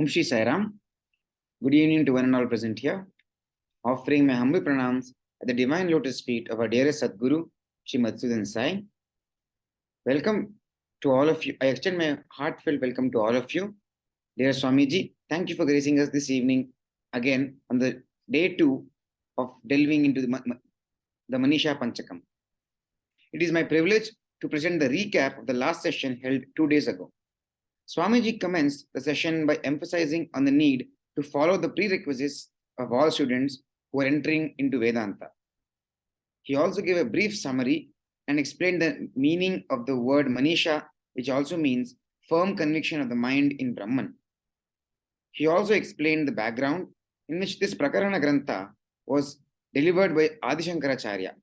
Om Shri Sai Ram. Good evening to one and all present here. Offering my humble pranams at the divine lotus feet of our dearest Sadguru, Shri Madhusudan Sai. Welcome to all of you. I extend my heartfelt welcome to all of you. Dear Swamiji, thank you for gracing us this evening again on the day 2 of delving into the Manisha Panchakam. It is my privilege to present the recap of the last session held 2 days ago. Swamiji commenced the session by emphasizing on the need to follow the prerequisites of all students who are entering into Vedanta. He also gave a brief summary and explained the meaning of the word Manisha, which also means firm conviction of the mind in Brahman. He also explained the background in which this Prakarana Grantha was delivered by Adi Shankaracharya.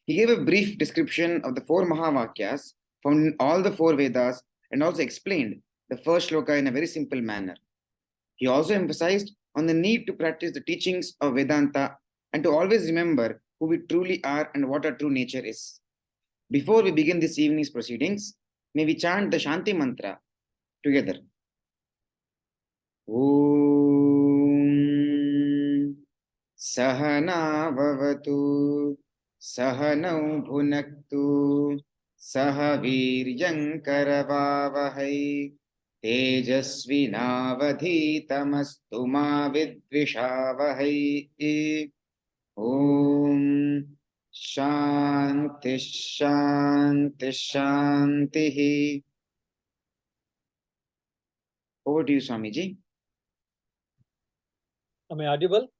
He gave a brief description of the 4 Mahavakyas found in all the 4 Vedas and also explained the first shloka in a very simple manner. He also emphasized on the need to practice the teachings of Vedanta and to always remember who we truly are and what our true nature is. Before we begin this evening's proceedings, may we chant the Shanti Mantra together. Om Sahana Vavatu Sahanau Bhunaktu Sahaviryam Karavavahai Tejasvinavadhitamastu ma vidvishavahai. Om Shanti Shanti Shanti. Over to you, Swamiji. Am I audible?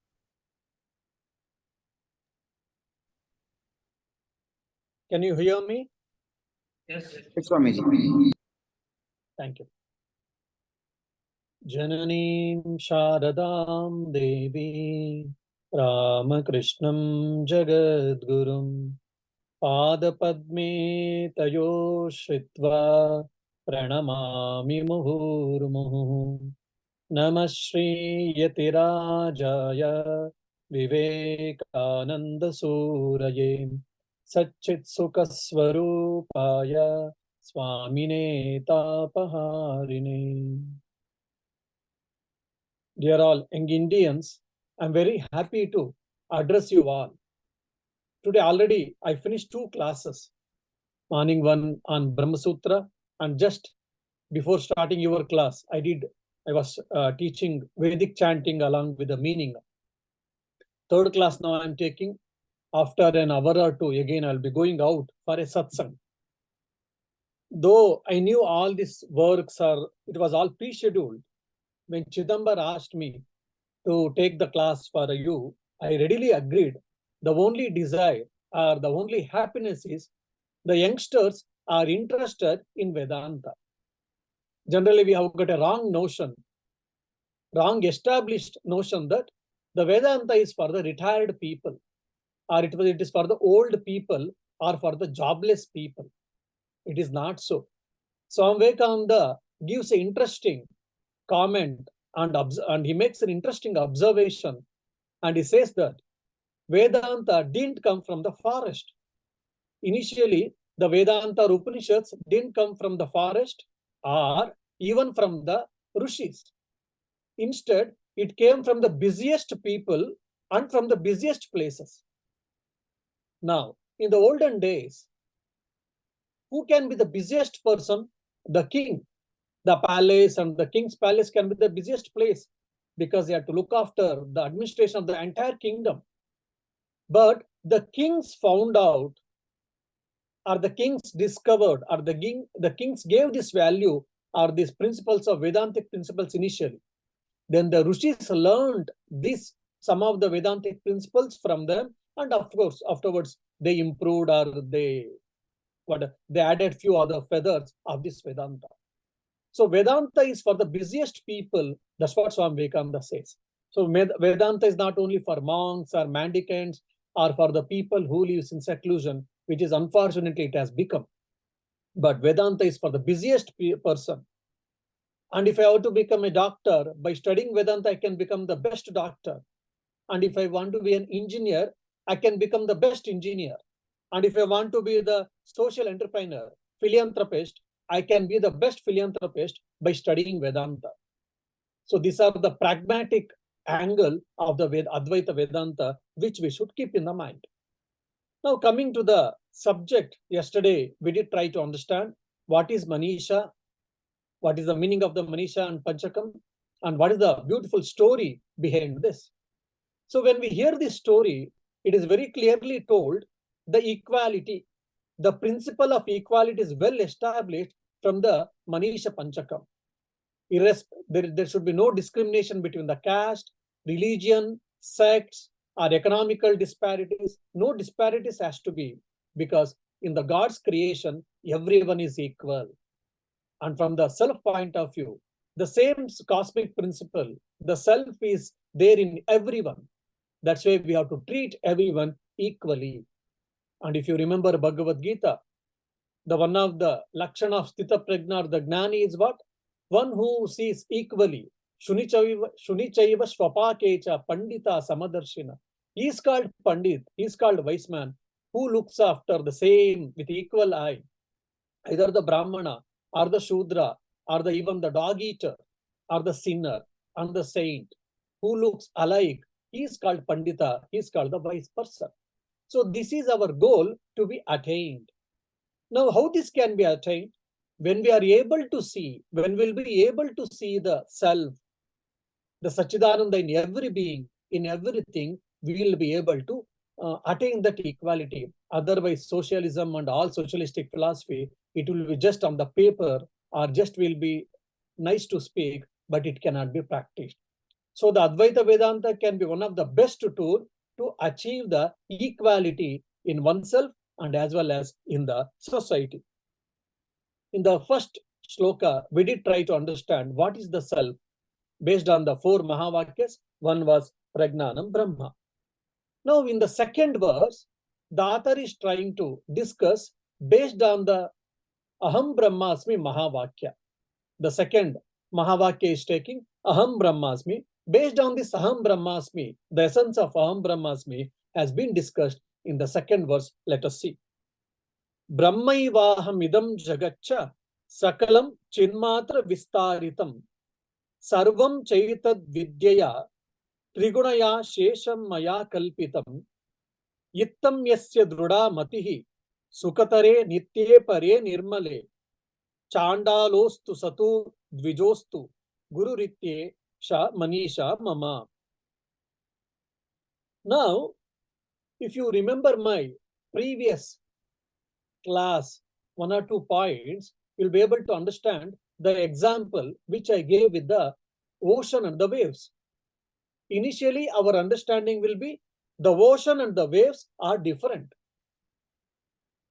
Can you hear me? Yes, Swamiji. Thank you. Jananim Sharadam Devi Ramakrishnam Jagadgurum Padapadme Tayo Shritva Pranamami Muhurmuhu Namah Shri Yatirajaya Vivekananda Suraye Satchit Sukaswarupaya Swamine Tapaharine. Dear all young Indians, I am very happy to address you all. Today already I finished 2 classes. Morning one on Brahma Sutra, and just before starting your class, I was teaching Vedic chanting along with the meaning. 3rd class now I am taking. After an hour or 2, again I'll be going out for a satsang. Though I knew all these works it was all pre-scheduled. When Chidambar asked me to take the class for you, I readily agreed. The only desire or the only happiness is the youngsters are interested in Vedanta. Generally, we have got a wrong established notion that the Vedanta is for the retired people, or it is for the old people, or for the jobless people. It is not so. Swami Vivekananda gives an interesting comment and he makes an interesting observation, and he says that Vedanta didn't come from the forest. Initially, the Vedanta Upanishads didn't come from the forest or even from the rishis. Instead, it came from the busiest people and from the busiest places. Now, in the olden days, who can be the busiest person? The king. The palace and the king's palace can be the busiest place because they have to look after the administration of the entire kingdom. But the kings found out, or the kings discovered, or the kings gave this value or these principles of Vedantic principles initially. Then the rishis learned some of the Vedantic principles from them, and of course, afterwards they improved or they added few other feathers of this Vedanta. So Vedanta is for the busiest people. That's what Swami Vivekananda says. So Vedanta is not only for monks or mendicants or for the people who live in seclusion, which is unfortunately it has become. But Vedanta is for the busiest person. And if I want to become a doctor, by studying Vedanta, I can become the best doctor. And if I want to be an engineer, I can become the best engineer. And if I want to be the social entrepreneur, philanthropist, I can be the best philanthropist by studying Vedanta. So these are the pragmatic angle of the Advaita Vedanta, which we should keep in the mind. Now, coming to the subject, yesterday we did try to understand what is Manisha, what is the meaning of the Manisha and Panchakam, and what is the beautiful story behind this. So when we hear this story, it is very clearly told the equality, the principle of equality is well established from the Manisha Panchakam. There should be no discrimination between the caste, religion, sects, or economical disparities. No disparities has to be, because in the God's creation, everyone is equal. And from the self point of view, the same cosmic principle, the self is there in everyone. That's why we have to treat everyone equally. And if you remember Bhagavad Gita, the one of the Lakshana of Sthita Prajna, the Gnani is what? One who sees equally. Shunichaiva Swapakecha Pandita Samadarshina. He is called Pandit, he is called wise man, who looks after the same with equal eye. Either the Brahmana or the Shudra or even the dog eater or the sinner and the saint who looks alike, he is called Pandita, he is called the wise person. So this is our goal to be attained. Now, how this can be attained? When we are able to see, when we'll be able to see the self, the Satchidananda in every being, in everything, we will be able to attain that equality. Otherwise, socialism and all socialistic philosophy, it will be just on the paper or just will be nice to speak, but it cannot be practiced. So the Advaita Vedanta can be one of the best tools to achieve the equality in oneself and as well as in the society. In the first shloka, we did try to understand what is the self based on the 4 Mahavakyas. One was Pragnanam Brahma. Now, in the second verse, the author is trying to discuss based on the Aham Brahmasmi Mahavakya. The second Mahavakya is taking Aham Brahmasmi. Based on this Aham Brahmasmi, the essence of Aham Brahmasmi has been discussed in the second verse. Let us see. Brahmaivaham idam jagacha sakalam chinmatra vistaritam sarvam chaitad vidyaya trigunaya shesham maya kalpitam yittam yasya druda matihi sukatare nitye pare nirmale chandalostu satu dvijostu guru ritye sha manisha mama. Now, if you remember my previous class, 1 or 2 points, you'll be able to understand the example which I gave with the ocean and the waves. Initially, our understanding will be the ocean and the waves are different.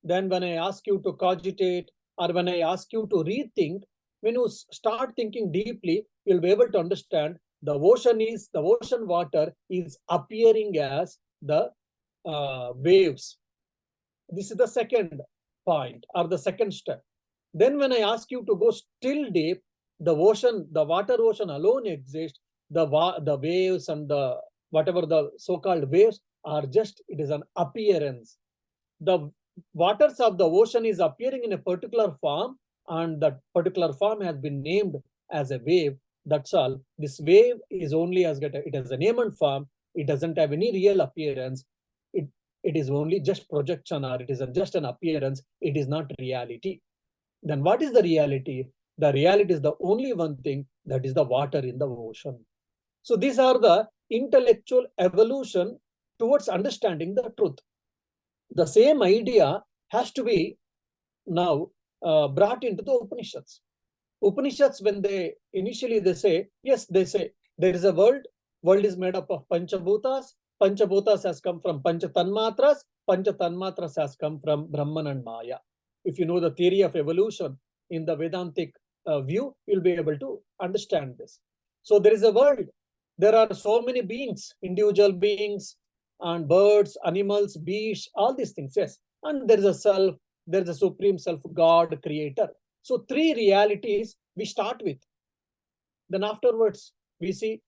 Then when I ask you to cogitate or when I ask you to rethink, when you start thinking deeply, you'll be able to understand the ocean water is appearing as the waves. This is the second point or the second step. Then when I ask you to go still deep, the water ocean alone exists. The waves and the whatever the so-called waves are just, it is an appearance. The waters of the ocean is appearing in a particular form, and that particular form has been named as a wave. That's all. This wave is only it has a name and form. It doesn't have any real appearance. It is only just projection, or it is just an appearance. It is not reality. Then what is the reality? The reality is the only one thing, that is the water in the ocean. So these are the intellectual evolution towards understanding the truth. The same idea has to be now brought into the Upanishads. Upanishads, when they initially say, yes, they say there is a world is made up of Panchabhutas. Panchabhutas has come from Panchatanmatras. Panchatanmatras has come from Brahman and Maya. If you know the theory of evolution in the Vedantic view, you'll be able to understand this. So there is a world. There are so many beings, individual beings and birds, animals, beasts, all these things, yes. And there is a self, there is a supreme self, God, creator. So 3 realities we start with. Then afterwards, we see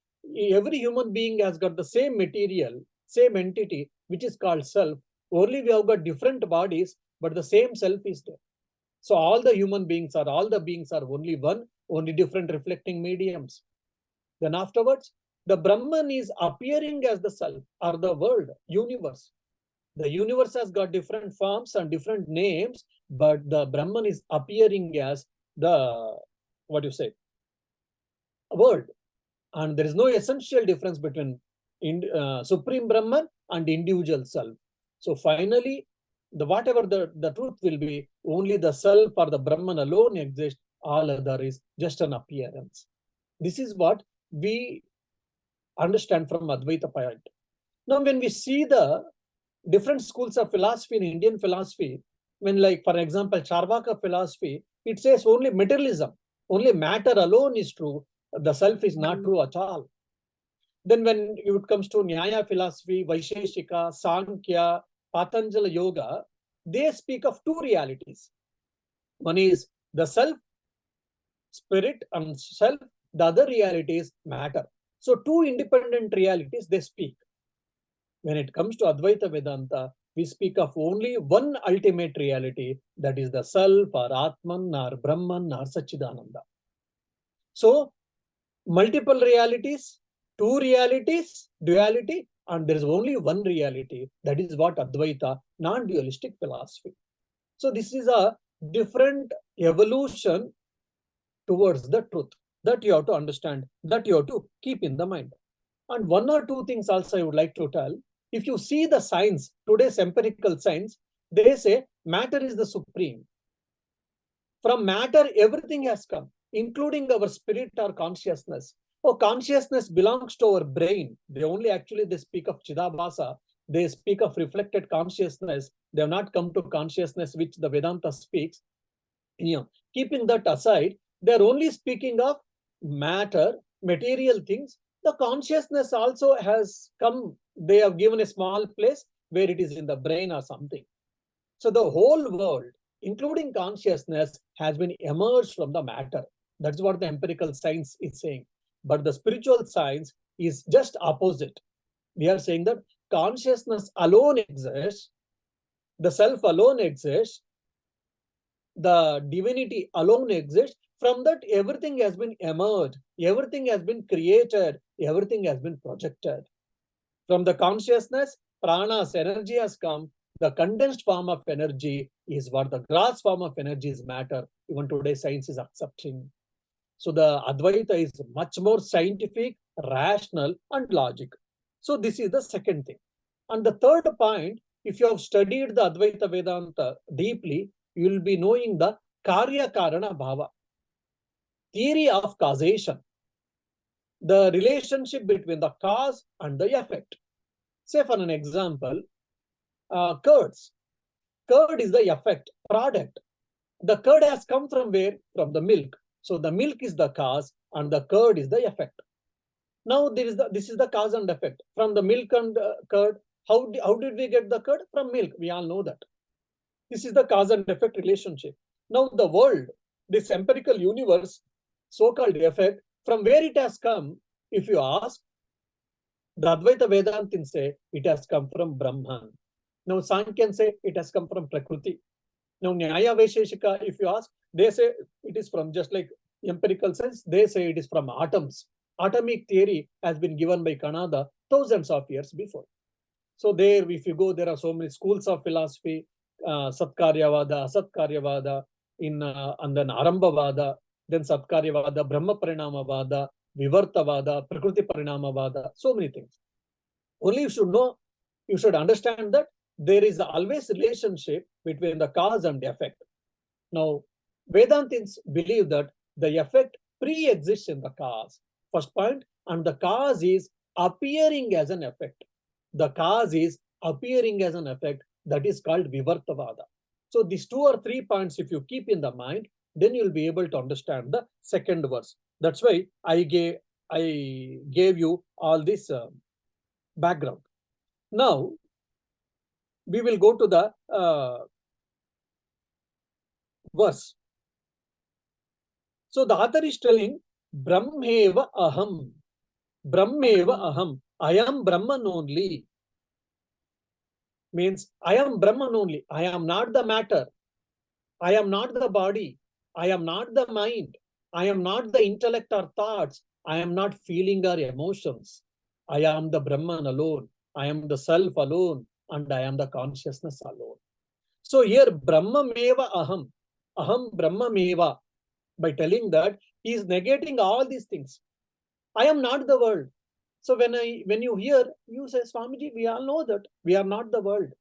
every human being has got the same material, same entity, which is called self. Only we have got different bodies, but the same self is there. So all the human beings or all the beings are only one, only different reflecting mediums. Then afterwards, the Brahman is appearing as the self or the world, universe. The universe has got different forms and different names, but the Brahman is appearing as the, what you say, world. And there is no essential difference between Supreme Brahman and individual self. So finally, whatever the truth will be, only the self or the Brahman alone exists, all other is just an appearance. This is what we understand from Advaita point. Now, when we see the different schools of philosophy in Indian philosophy, when, like, for example, Charvaka philosophy, it says only materialism, only matter alone is true, the self is not true at all. Then when it comes to Nyaya philosophy, Vaisheshika, Sankhya, Patanjali Yoga, they speak of two realities. One is the self, spirit and self, the other reality is matter. So two independent realities they speak. When it comes to Advaita Vedanta, we speak of only one ultimate reality, that is the self or Atman or Brahman or Satchidananda. So multiple realities, two realities, duality, and there is only one reality. That is what Advaita, non-dualistic philosophy. So this is a different evolution towards the truth that you have to understand, that you have to keep in the mind. And one or two things also I would like to tell. If you see the science, today's empirical science, they say matter is the supreme. From matter, everything has come, including our spirit or consciousness. Oh, consciousness belongs to our brain. They speak of Chidabhasa. They speak of reflected consciousness. They have not come to consciousness, which the Vedanta speaks. Keeping that aside, they are only speaking of matter, material things. The consciousness also has come. They have given a small place where it is in the brain or something. So the whole world, including consciousness, has been emerged from the matter. That's what the empirical science is saying. But the spiritual science is just opposite. We are saying that consciousness alone exists, the self alone exists, the divinity alone exists. From that, everything has been emerged, everything has been created, everything has been projected. From the consciousness, prana's energy has come. The condensed form of energy is what the gross form of energy is matter. Even today, science is accepting. So the Advaita is much more scientific, rational, and logic. So this is the second thing. And the third point, if you have studied the Advaita Vedanta deeply, you will be knowing the Karya Karana Bhava, theory of causation, the relationship between the cause and the effect. Say, for an example, curds. Curd is the effect, product. The curd has come from where? From the milk. So the milk is the cause and the curd is the effect. Now this is the cause and effect. From the milk and curd, how did we get the curd? From milk. We all know that. This is the cause and effect relationship. Now the world, this empirical universe, so-called effect, from where it has come, if you ask, the Advaita Vedantins say it has come from Brahman. Now Sankhyan say it has come from Prakriti. Now Nyaya Vaisheshika, if you ask, they say it is from, just like empirical sense, they say it is from atoms. Atomic theory has been given by Kanada thousands of years before. So there, if you go, there are so many schools of philosophy, Satkaryavada, Asatkaryavada, and then Arambhavada, then Satkaryavada, Brahma Parinamavada, Vivartavada, Prakriti Parinamavada, so many things. Only you should know, you should understand that there is always relationship between the cause and the effect. Now, Vedantins believe that the effect pre-exists in the cause. First point, and the cause is appearing as an effect. The cause is appearing as an effect, that is called Vivartavada. So these 2 or 3 points, if you keep in the mind, then you'll be able to understand the second verse. That's why I gave you all this background. Now, we will go to the verse. So the author is telling, Brahmeva aham. Brahmeva aham. I am Brahman only. Means I am Brahman only. I am not the matter. I am not the body. I am not the mind. I am not the intellect or thoughts. I am not feeling our emotions. I am the Brahman alone. I am the self alone, and I am the consciousness alone. So here, Brahmameva aham, aham Brahmameva, by telling that, he is negating all these things. I am not the world. So when you hear, you say, Swamiji, we all know that we are not the world.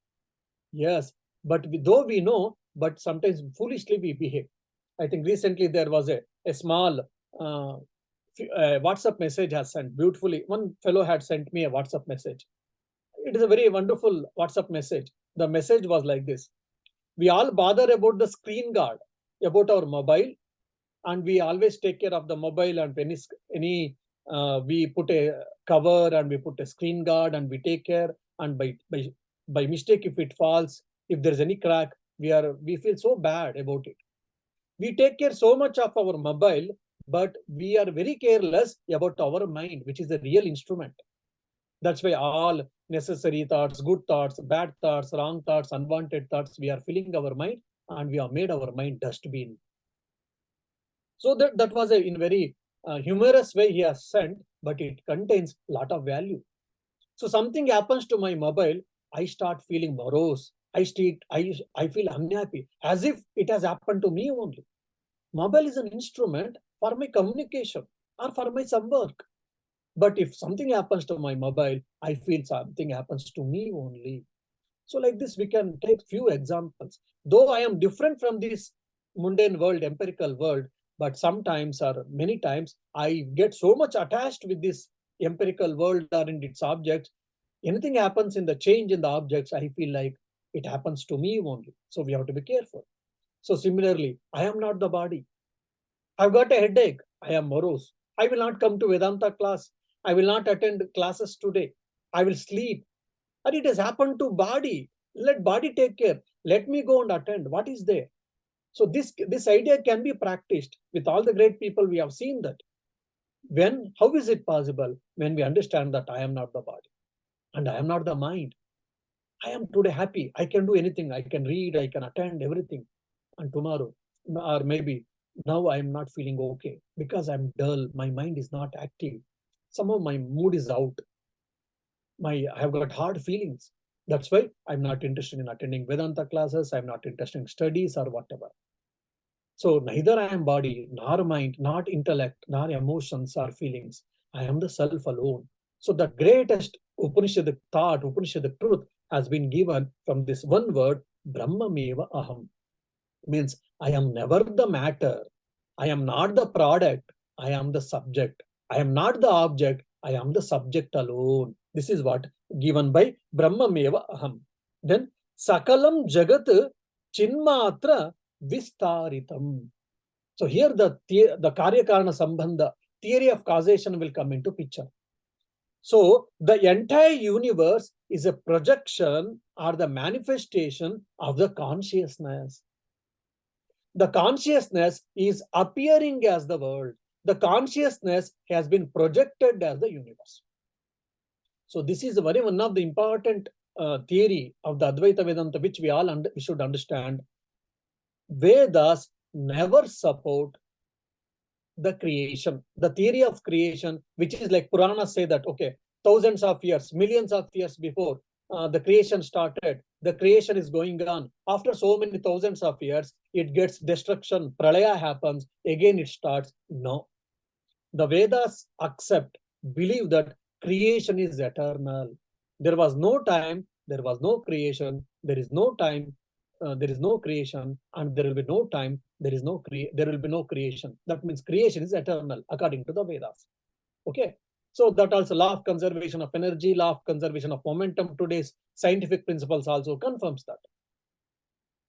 Yes, but though we know, but sometimes foolishly we behave. I think recently there was a small WhatsApp message has sent beautifully. One fellow had sent me a WhatsApp message. It is a very wonderful WhatsApp message. The message was like this: we all bother about the screen guard, about our mobile, and we always take care of the mobile, and any we put a cover and we put a screen guard and we take care, and by mistake, if it falls, if there's any crack, we feel so bad about it. We take care so much of our mobile, but we are very careless about our mind, which is the real instrument. That's why all necessary thoughts, good thoughts, bad thoughts, wrong thoughts, unwanted thoughts, we are filling our mind, and we have made our mind dustbin. So that was in very humorous way he has sent, but it contains a lot of value. So something happens to my mobile, I start feeling morose. I feel unhappy, as if it has happened to me only. Mobile is an instrument for my communication or for my some work. But if something happens to my mobile, I feel something happens to me only. So like this, we can take few examples. Though I am different from this mundane world, empirical world, but sometimes or many times, I get so much attached with this empirical world or in its objects. Anything happens in the change in the objects, I feel like it happens to me only. So we have to be careful. So similarly, I am not the body. I've got a headache. I am morose. I will not come to Vedanta class. I will not attend classes today. I will sleep. And it has happened to body. Let body take care. Let me go and attend. What is there? So this idea can be practiced with all the great people. We have seen that. How is it possible? When we understand that I am not the body and I am not the mind. I am today happy. I can do anything. I can read. I can attend everything. And tomorrow, or maybe now, I am not feeling okay because I'm dull. My mind is not active. Somehow my mood is out. I have got hard feelings. That's why I'm not interested in attending Vedanta classes. I'm not interested in studies or whatever. So neither I am body, nor mind, not intellect, nor emotions or feelings. I am the self alone. So the greatest Upanishadic thought, Upanishadic truth has been given from this one word, Brahmameva Aham. Means I am never the matter. I am not the product. I am the subject. I am not the object. I am the subject alone. This is what given by Brahmameva Aham. Then Sakalam Jagat Chinmatra Vistaritam. So here the Karyakarana Sambandha, theory of causation, will come into picture. So the entire universe is a projection or the manifestation of the consciousness. The consciousness is appearing as the world. The consciousness has been projected as the universe. So this is one of the important theory of the Advaita Vedanta, which we should understand. Vedas never support the creation, the theory of creation, which is like Puranas say that, okay, thousands of years, millions of years before the creation started, the creation is going on. After so many thousands of years, it gets destruction, pralaya happens, again it starts. No. The Vedas believe that creation is eternal. There was no time, there was no creation, there is no time, there is no creation, and there will be no time, there will be no creation. That means creation is eternal according to the Vedas. Okay. So that also law of conservation of energy, law of conservation of momentum, today's scientific principles also confirms that.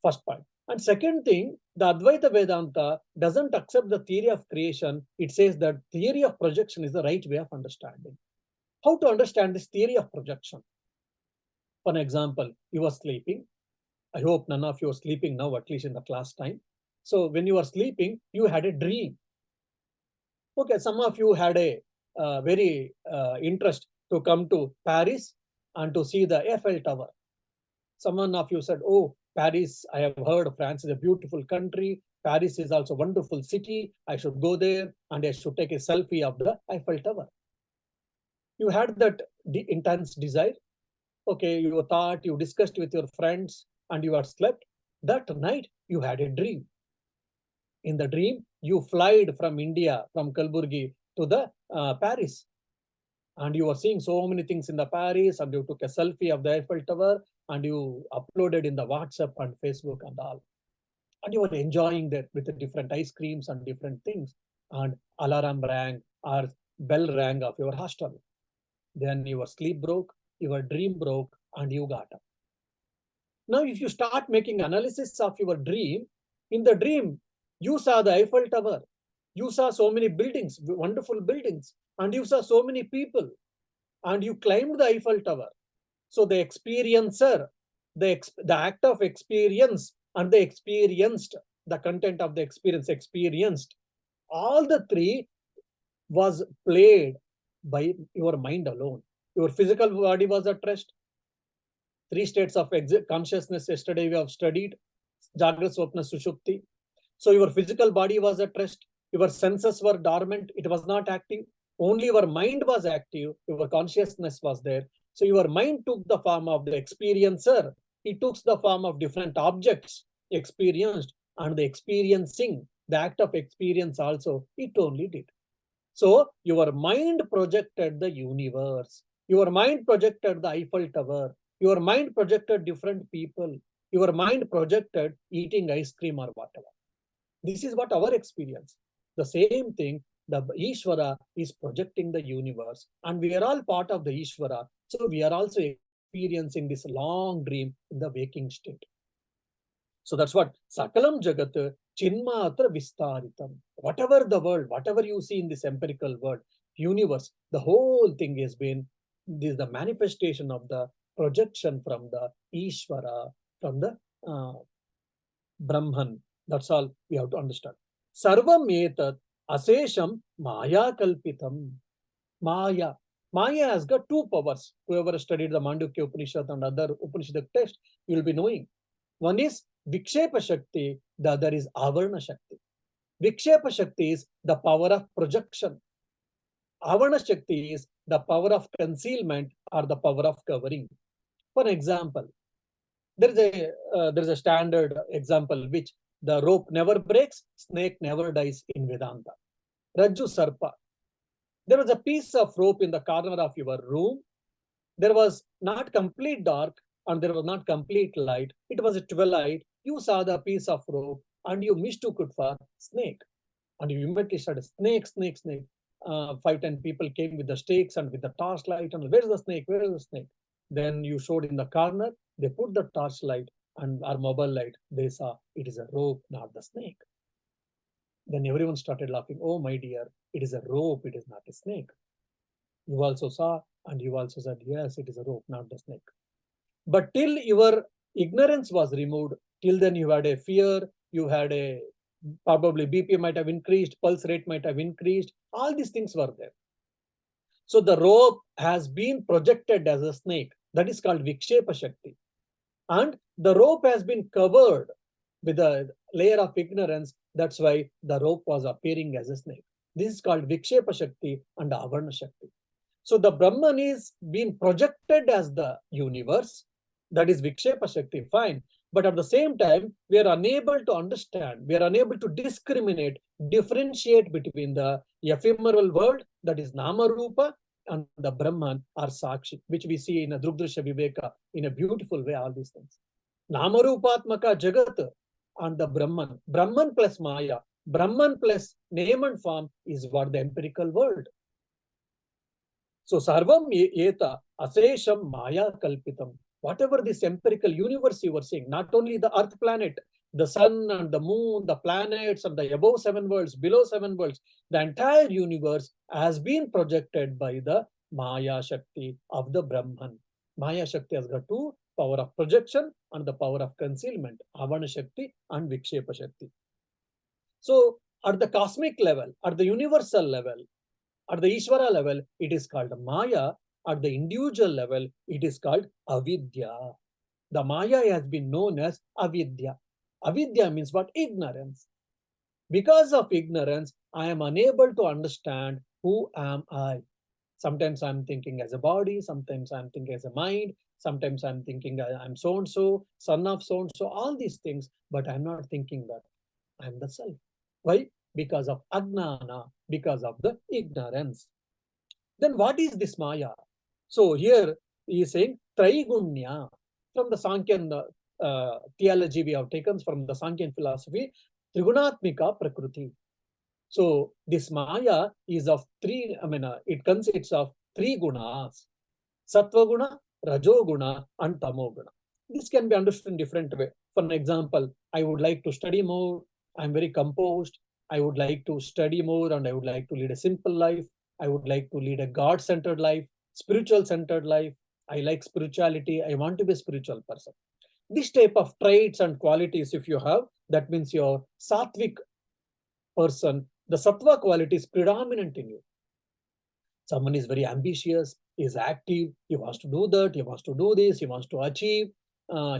First point. And second thing, the Advaita Vedanta doesn't accept the theory of creation. It says that theory of projection is the right way of understanding. How to understand this theory of projection? For example, you are sleeping. I hope none of you are sleeping now, at least in the class time. So when you are sleeping, you had a dream. Okay, some of you had a very interest to come to Paris and to see the Eiffel Tower. Someone of you said, oh, Paris, I have heard France is a beautiful country. Paris is also a wonderful city. I should go there and I should take a selfie of the Eiffel Tower. You had that intense desire. Okay, you thought, you discussed with your friends, and you had slept. That night, you had a dream. In the dream, you flied from India, from Kalburgi to the Paris. And you were seeing so many things in the Paris, and you took a selfie of the Eiffel Tower, and you uploaded in the WhatsApp and Facebook and all. And you were enjoying that with the different ice creams and different things. And alarm rang or bell rang of your hostel. Then your sleep broke, your dream broke, and you got up. Now, if you start making analysis of your dream, in the dream, you saw the Eiffel Tower, you saw so many buildings, wonderful buildings, and you saw so many people, and you climbed the Eiffel Tower. So the experiencer, the act of experience, and the experienced, the content of the experience experienced, all the three was played by your mind alone. Your physical body was at rest. 3 states of consciousness yesterday we have studied, Jagrat, Swapna, Sushupti. So your physical body was at rest, your senses were dormant, it was not active. Only your mind was active, your consciousness was there. So your mind took the form of the experiencer. It took the form of different objects experienced, and the experiencing, the act of experience also, it only did. So your mind projected the universe. Your mind projected the Eiffel Tower. Your mind projected different people. Your mind projected eating ice cream or whatever. This is what our experience. The same thing, the Ishvara is projecting the universe, and we are all part of the Ishvara. So we are also experiencing this long dream in the waking state. So that's what Sakalam Jagat Chinmatra Vistaritam. Whatever the world, whatever you see in this empirical world, universe, the whole thing has been, this is the manifestation of the projection from the Ishvara, from the Brahman. That's all we have to understand. Sarvam etat asesham maya kalpitam. Maya. Maya has got 2 powers. Whoever studied the Mandukya Upanishad and other Upanishadic text, you will be knowing. One is Vikshepa Shakti, the other is Avarna Shakti. Vikshepa Shakti is the power of projection. Avarna Shakti is the power of concealment or the power of covering. For example, there is a standard example which the rope never breaks, snake never dies in Vedanta. Rajju Sarpa. There was a piece of rope in the corner of your room. There was not complete dark and there was not complete light. It was a twilight. You saw the piece of rope and you mistook it for snake. And you immediately started, snake, snake, snake. 5-10 people came with the stakes and with the torchlight. And where's the snake? Where is the snake? Then you showed in the corner. They put the torchlight and our mobile light. They saw it is a rope, not the snake. Then everyone started laughing. Oh, my dear, it is a rope. It is not a snake. You also saw and you also said, yes, it is a rope, not the snake. But till your ignorance was removed, till then you had a fear, you had a, probably BP might have increased, pulse rate might have increased. All these things were there. So the rope has been projected as a snake. That is called Vikshepa Shakti. And the rope has been covered with a layer of ignorance. That's why the rope was appearing as a snake. This is called Vikshepa Shakti and Avarna Shakti. So the Brahman is being projected as the universe. That is Vikshepa Shakti, fine. But at the same time, we are unable to understand, we are unable to discriminate, differentiate between the ephemeral world, that is Nama Rupa, and the Brahman or Sakshi, which we see in a Drugdrisha Viveka in a beautiful way, all these things. Nama Rupatmaka Jagat and the Brahman. Brahman plus Maya, Brahman plus name and form is what the empirical world. So Sarvam Eta Asesham Maya Kalpitam. Whatever this empirical universe you were seeing, not only the Earth planet, the sun and the moon, the planets and the above 7 worlds, below 7 worlds, the entire universe has been projected by the Maya Shakti of the Brahman. Maya Shakti has got 2, power of projection and the power of concealment, Avarna Shakti and Vikshepa Shakti. So at the cosmic level, at the universal level, at the Ishvara level, it is called Maya. At the individual level, it is called Avidya. The Maya has been known as Avidya. Avidya means what? Ignorance. Because of ignorance, I am unable to understand who am I. Sometimes I'm thinking as a body, sometimes I'm thinking as a mind, sometimes I'm thinking I'm so and so, son of so and so, all these things, but I'm not thinking that I'm the self. Why? Because of agnana, because of the ignorance. Then what is this Maya? So here he is saying Traigunya. From the Sankhyan theology we have taken from the Sankhyan philosophy, Trigunatmika Prakriti. So this Maya is of three, it consists of three gunas: Sattva guna, Rajo guna, and Tamo guna. This can be understood in different way. For an example, I would like to study more. I'm very composed. I would like to study more and I would like to lead a simple life. I would like to lead a God-centered life, spiritual-centered life. I like spirituality. I want to be a spiritual person. This type of traits and qualities, if you have, that means you're sattvic person. The sattva quality is predominant in you. Someone is very ambitious, is active, he wants to do that, he wants to do this, he wants to achieve,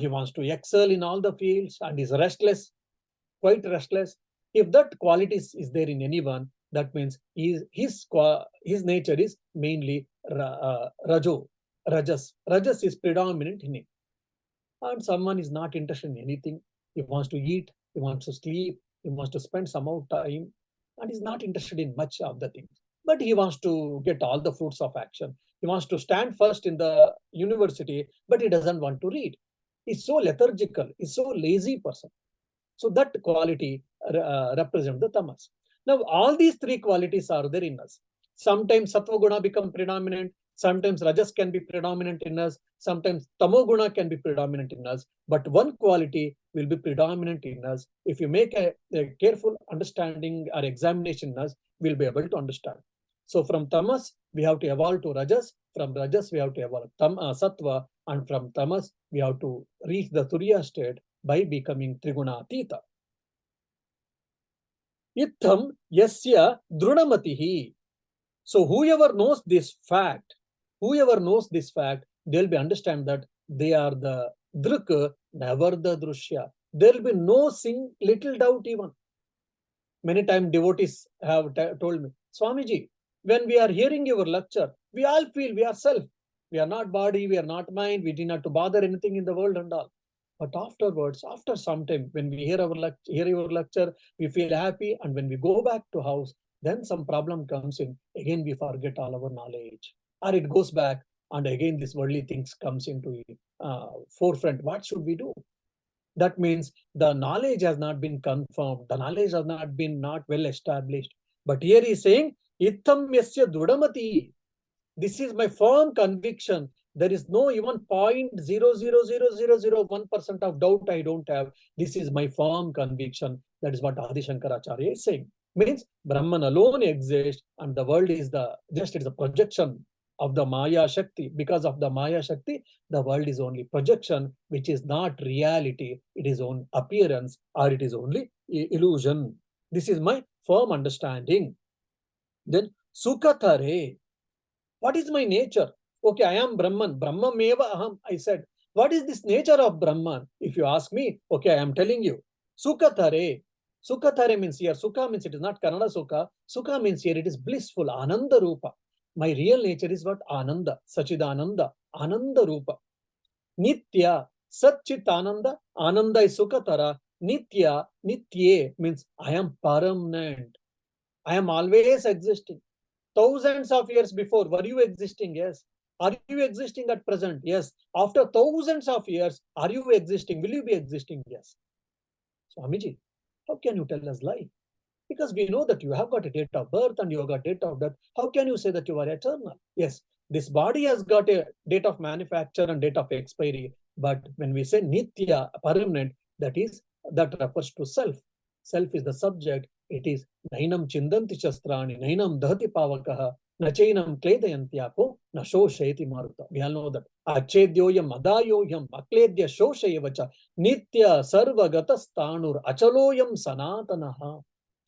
he wants to excel in all the fields, and is restless, quite restless. If that quality is there in anyone, that means his nature is mainly rajas. Rajas is predominant in him. And someone is not interested in anything. He wants to eat, he wants to sleep, he wants to spend some more time, and is not interested in much of the things. But he wants to get all the fruits of action. He wants to stand first in the university, but he doesn't want to read. He's so lethargical, he's so lazy person. So that quality represents the tamas. Now, all these three qualities are there in us. Sometimes sattva guna become predominant. Sometimes rajas can be predominant in us. Sometimes tamo guna can be predominant in us. But one quality will be predominant in us. If you make a careful understanding or examination in us, we'll be able to understand. So from tamas, we have to evolve to rajas. From rajas, we have to evolve sattva. And from tamas, we have to reach the turiya state by becoming Trigunatita. Itham yasya drunamatihi. So whoever knows this fact, they'll be understand that they are the drik, never the drushya. There'll be no little doubt even. Many times devotees have told me, Swamiji, when we are hearing your lecture, we all feel we are self. We are not body, we are not mind, we did not to bother anything in the world and all. But afterwards, after some time, when we hear your lecture, we feel happy, and when we go back to house, then some problem comes in. Again, we forget all our knowledge, or it goes back, and again this worldly things comes into forefront. What should we do? That means the knowledge has not been confirmed. The knowledge has not been not well established. But here he is saying, Itham yasya dudamati. This is my firm conviction. There is no even 0.00001% of doubt I don't have. This is my firm conviction. That is what Adi Shankaracharya is saying. Means Brahman alone exists and the world is it is a projection of the Maya Shakti. Because of the Maya Shakti, the world is only projection, which is not reality. It is on appearance or it is only illusion. This is my firm understanding. Then Sukatare. What is my nature? Okay, I am Brahman. Brahmameva aham, I said. What is this nature of Brahman? If you ask me, okay, I am telling you. Sukatare. Sukatare means here, Sukha means it is not Kannada Sukha. Sukha means here it is blissful, Ananda Rupa. My real nature is what? Ananda, Sachidananda, Ananda Rupa. Nitya, Satchit Ananda, Ananda is Sukatara. Nitya, Nitye means I am permanent. I am always existing. Thousands of years before, were you existing? Yes. Are you existing at present? Yes. After thousands of years, are you existing? Will you be existing? Yes. Swamiji, how can you tell us lie? Because we know that you have got a date of birth and you have got date of death. How can you say that you are eternal? Yes, this body has got a date of manufacture and date of expiry. But when we say nitya, permanent, that refers to self. Self is the subject. It is nainam chindanti shastrani, nainam dahati pavakaha, nachainam kledayantyako, na shoshayati maruta. We all know that. Achedyoyam adayoyam akledya shoshayevacha, nitya sarvagatas achaloyam sanatanaha.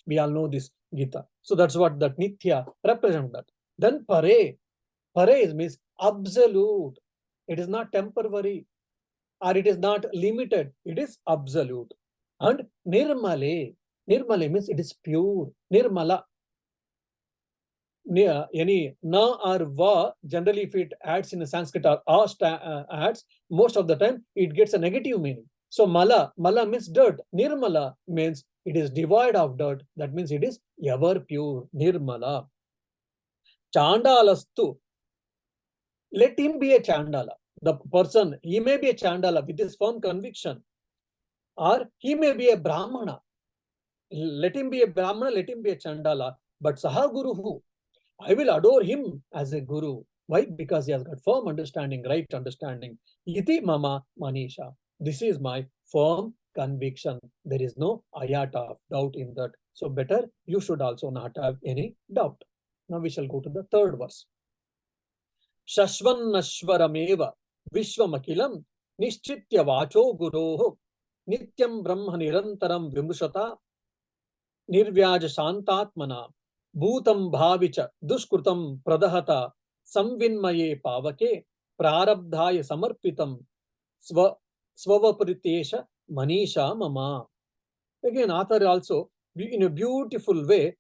We all know this Gita. So that's what that Nitya represents that. Then Pare means absolute. It is not temporary or it is not limited. It is absolute. And Nirmale. Nirmala means it is pure. Nirmala. Any na or va, generally if it adds in a Sanskrit or adds, most of the time it gets a negative meaning. So mala means dirt. Nirmala means it is devoid of dirt. That means it is ever pure. Nirmala. Chandalastu. Let him be a Chandala. The person, he may be a Chandala with his firm conviction, or he may be a Brahmana. Let him be a Brahmana, let him be a Chandala. But Saha Guruhu, I will adore him as a Guru. Why? Because he has got firm understanding, right understanding. Iti mama Manisha. This is my firm conviction. There is no iota of doubt in that. So better you should also not have any doubt. Now we shall go to the third verse. Shashvannashvarameva Vishwamakilam Nishchitya Vacho Guroho Nityam Brahma Nirantaram Vimrushata Nirvyaja Shantatmana Bhutam Bhavicha Dushkrutam Pradahata Samvinmaye Pavake Prarabdhaya Samarpitam Swavaparitesha Manisha Mama. Again, author also in a beautiful way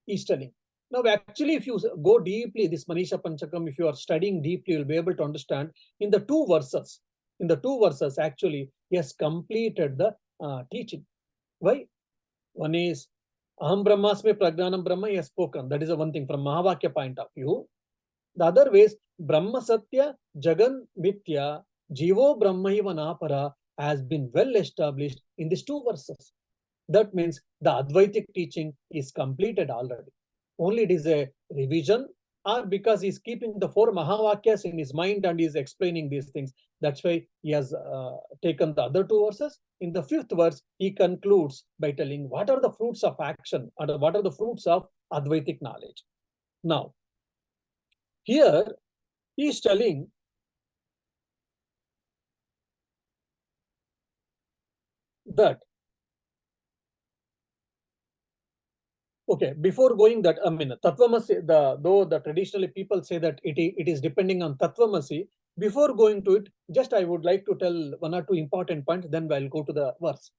is telling. Now, actually, if you go deeply, this Manisha Panchakam, if you are studying deeply, you'll be able to understand in the two verses. In the two verses, actually, he has completed the teaching. Why? One is Aham Brahmasmi Pragnanam Brahma, he has spoken. That is the one thing from Mahavakya point of view. The other way is Brahma Satya, Jagan Mithya, Jivo Brahmaiva Napara has been well established in these two verses. That means the Advaitic teaching is completed already. Only it is a revision, or because he's keeping the four Mahavakyas in his mind and is explaining these things. That's why he has taken the other two verses. In the fifth verse, he concludes by telling what are the fruits of action and what are the fruits of Advaitic knowledge. Now, here he is telling that, okay, before going that, I mean, Tattvamasi, though the traditionally people say that it is depending on Tattvamasi, before going to it, just I would like to tell one or two important points, then I'll go to the verse.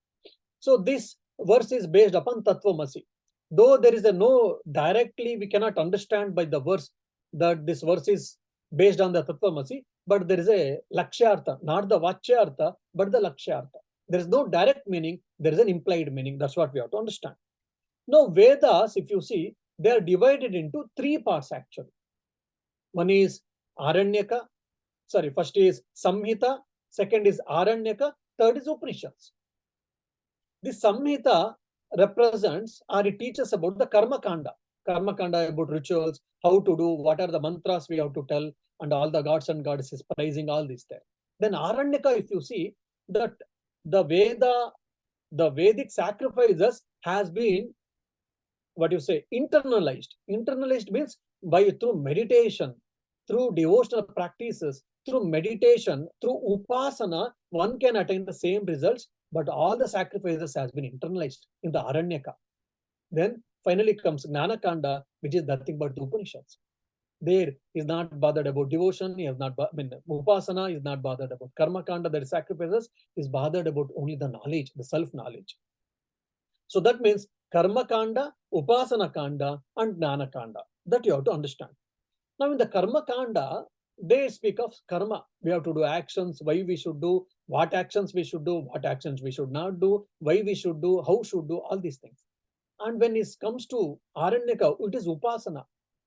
So this verse is based upon Tattvamasi. Though there is a no directly, we cannot understand by the verse that this verse is based on the Tattvamasi, but there is a Lakshyartha, not the Vachyartha, but the Lakshyartha. There is no direct meaning, there is an implied meaning. That's what we have to understand. Now, Vedas, if you see, they are divided into three parts actually. One is Aranyaka, first is Samhita, second is Aranyaka, third is Upanishads. The Samhita represents or it teaches about the Karma Kanda. Karma Kanda about rituals, how to do, what are the mantras we have to tell, and all the gods and goddesses praising all this there. Then Aranyaka, if you see, that the Vedic sacrifices has been internalized. Internalized means through meditation, through devotional practices, through meditation, through upasana, one can attain the same results, but all the sacrifices has been internalized in the Aranyaka. Then finally comes Gnanakanda, which is nothing but the Upanishads. There is not bothered about devotion, he is not, upasana is not bothered about karma kanda, that is sacrifices, is bothered about only the knowledge, the self-knowledge. So that means Karma Kanda, Upasana Kanda, and Gnana Kanda. That you have to understand. Now, in the Karma Kanda, they speak of karma. We have to do actions, why we should do, what actions we should do, what actions we should not do, why we should do, how should do, all these things. And when it comes to Aranyaka, it is Upasana,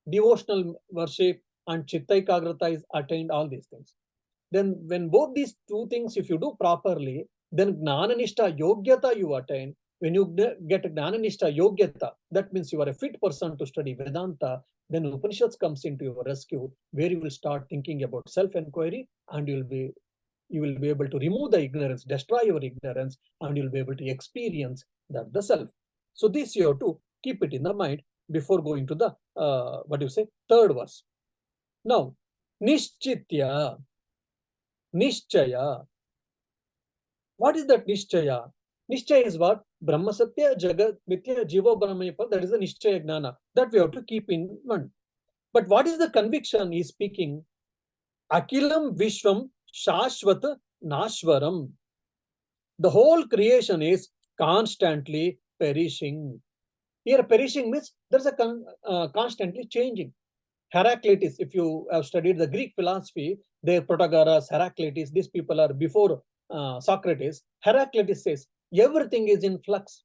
devotional worship, and Chittaikagrata is attained, all these things. Then when both these two things, if you do properly, then Gnananishta Yogyata you attain. When you get Gnananishta Yogyata, that means you are a fit person to study Vedanta. Then Upanishads comes into your rescue, where you will start thinking about self-inquiry, and you will be able to remove the ignorance, destroy your ignorance, and you'll be able to experience the self. So this you have to keep it in the mind before going to the third verse. Now, Nishchitya. Nishchaya. What is that Nishchaya? Nishchaya is what? Brahma Satya, Jagat Mithya, Jiva Brahmayapa. That is the Nishchaya Gnana. That we have to keep in mind. But what is the conviction he is speaking? Akilam Vishwam Shashvat Nashwaram. The whole creation is constantly perishing. Here, perishing means there's a constantly changing. Heraclitus, if you have studied the Greek philosophy, their Protagoras, Heraclitus, these people are before Socrates. Heraclitus says everything is in flux.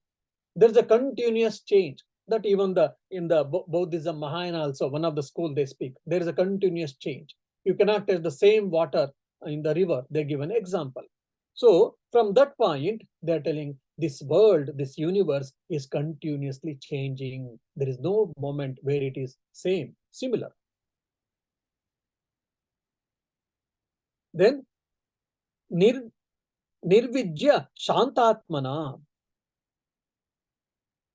There's a continuous change. That even in the Buddhism, Mahayana also, one of the school they speak, there is a continuous change. You cannot take the same water in the river. They give an example. So from that point, they're telling this world, this universe is continuously changing. There is no moment where it is same, similar. Then nirvijya shantatmana.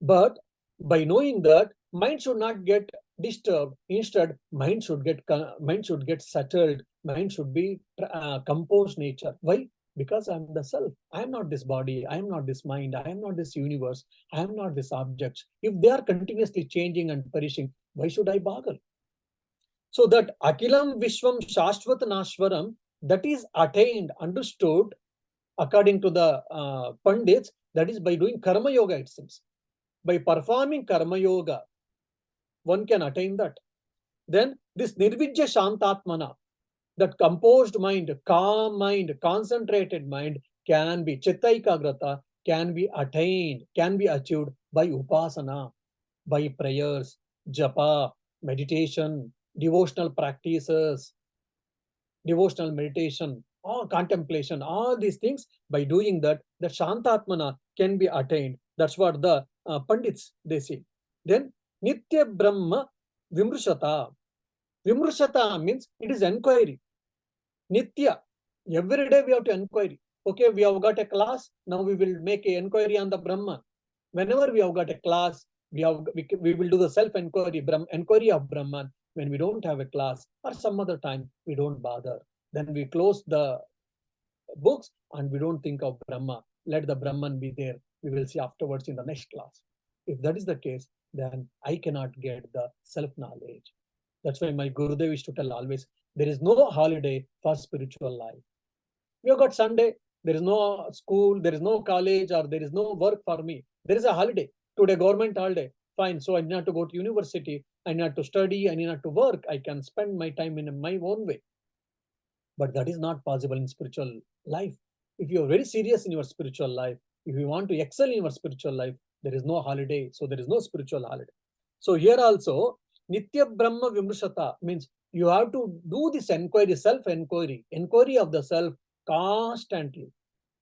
But by knowing that, mind should not get disturbed. Instead, mind should get settled. Mind should be composed nature. Why? Because I am the self. I am not this body. I am not this mind. I am not this universe. I am not this object. If they are continuously changing and perishing, why should I boggle? So that Akilam Vishwam Shashvat Nashwaram, that is attained, understood, according to the Pandits, that is by doing Karma Yoga, it seems. By performing Karma Yoga, one can attain that. Then this Nirvijya Shantatmana, that composed mind, calm mind, concentrated mind can be, Chitta Ekagrata, can be attained, can be achieved by Upasana, by prayers, Japa, meditation, devotional practices, devotional meditation, or contemplation, all these things. By doing that, the Shantatmana can be attained. That's what the Pandits, they say. Then Nitya Brahma Vimrushata. Vimrushata means it is inquiry. Nitya, every day we have to inquiry. Okay, we have got a class, now we will make an inquiry on the Brahman. Whenever we have got a class, we will do the self-inquiry, inquiry of Brahman. When we don't have a class or some other time, we don't bother. Then we close the books and we don't think of Brahma. Let the Brahman be there. We will see afterwards in the next class. If that is the case, then I cannot get the self-knowledge. That's why my Gurudev used to tell always, there is no holiday for spiritual life. We have got Sunday, there is no school, there is no college, or there is no work for me. There is a holiday. Today, government holiday. Fine. So I need not to go to university. I need not to study. I need not to work. I can spend my time in my own way. But that is not possible in spiritual life. If you are very serious in your spiritual life, if you want to excel in your spiritual life, there is no holiday. So there is no spiritual holiday. So here also, Nitya Brahma Vimrushata means you have to do this inquiry, self-inquiry, inquiry of the self constantly.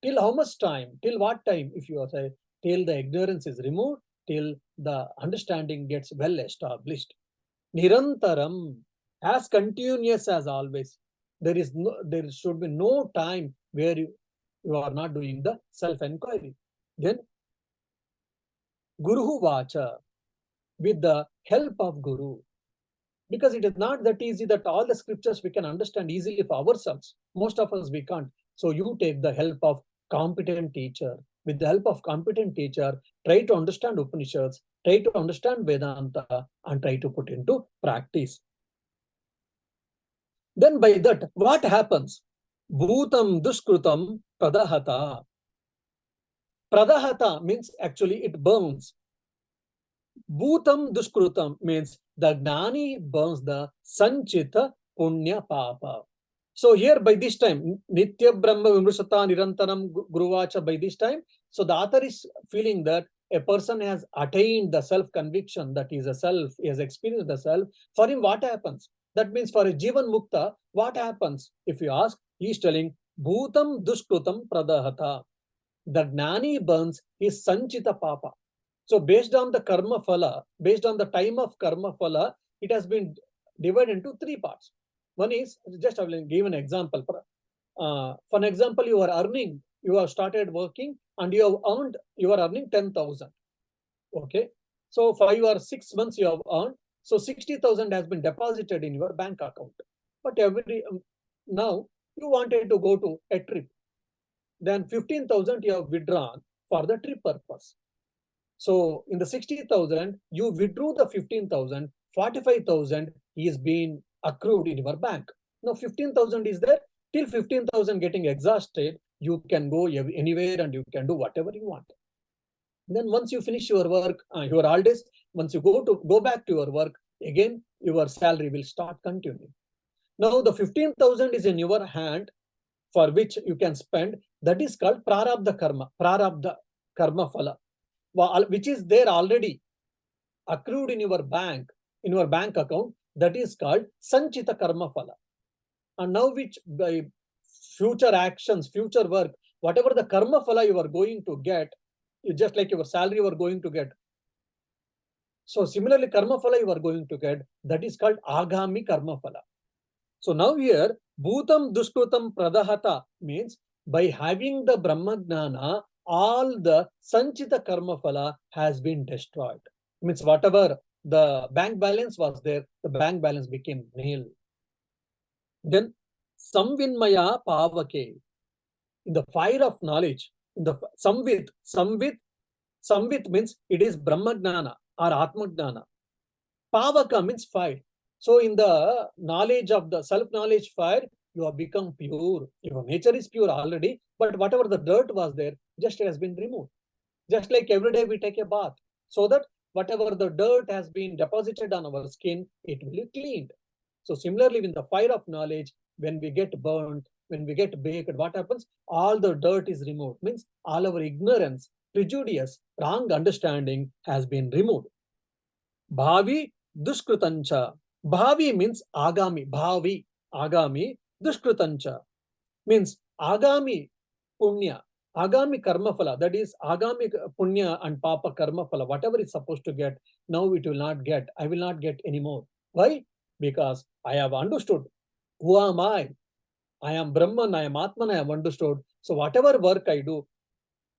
Till how much time? Till what time? If you say, till the ignorance is removed, till the understanding gets well established. Nirantaram, as continuous as always. There should be no time where you are not doing the self-inquiry. Then Guru Vacha, with the help of Guru. Because it is not that easy that all the scriptures we can understand easily for ourselves. Most of us we can't. So you take the help of competent teacher. With the help of competent teacher, try to understand Upanishads, try to understand Vedanta, and try to put into practice. Then by that, what happens? Bhutam duskrutam pradahata. Pradahata means actually it burns. Bhutam duskrutam means the Gnani burns the Sanchita Punya Papa. So here by this time, Nitya Brahma Vimrushata Nirantaram Guruvacha, by this time, so the author is feeling that a person has attained the self-conviction that he is a self, he has experienced the self. For him, what happens? That means for a Jivan Mukta, what happens? If you ask, he is telling, Bhutam Duskrutam Pradahata. The Gnani burns his Sanchita Papa. So based on the Karma Phala, based on the time of Karma Phala, it has been divided into three parts. One is, just I will give an example. For an example, you are earning, you have started working and you are earning 10,000. Okay. So 5 or 6 months you have earned. So 60,000 has been deposited in your bank account. But now you wanted to go to a trip. Then 15,000 you have withdrawn for the trip purpose. So in the 60,000, you withdrew the 15,000, 45,000 is being accrued in your bank. Now 15,000 is there. Till 15,000 getting exhausted, you can go anywhere and you can do whatever you want. Then once you finish your work, your holidays, once you go back to your work, again your salary will start continuing. Now the 15,000 is in your hand for which you can spend. That is called prarabdha karma phala, which is there already accrued in your bank account. That is called sanchita karma phala. And now which by future actions, future work, whatever the karma phala you are going to get, just like your salary you are going to get. So similarly, karma phala you are going to get, that is called agami karma phala. So now here, bhutam duskrutam pradahata means by having the Brahmagnana, all the sanchita karma phala has been destroyed. Means whatever the bank balance was there, the bank balance became nil. Then samvinmaya pavake, in the fire of knowledge, in the samvit means it is Brahmagnana or Atmagnana. Pavaka means fire. So in the knowledge of the self-knowledge fire, you have become pure. Your nature is pure already, but whatever the dirt was there, just has been removed. Just like every day we take a bath, so that whatever the dirt has been deposited on our skin, it will be cleaned. So similarly, in the fire of knowledge, when we get burnt, when we get baked, what happens? All the dirt is removed. Means all our ignorance, prejudice, wrong understanding has been removed. Bhavi duskrutancha. Bhavi means agami. Bhavi, agami, duskrutancha means agami punya, agami karma phala. That is agami punya and papa karma phala. Whatever is supposed to get, now it will not get. I will not get anymore. Why? Because I have understood who am I. I am Brahman, I am Atman, I have understood. So whatever work I do,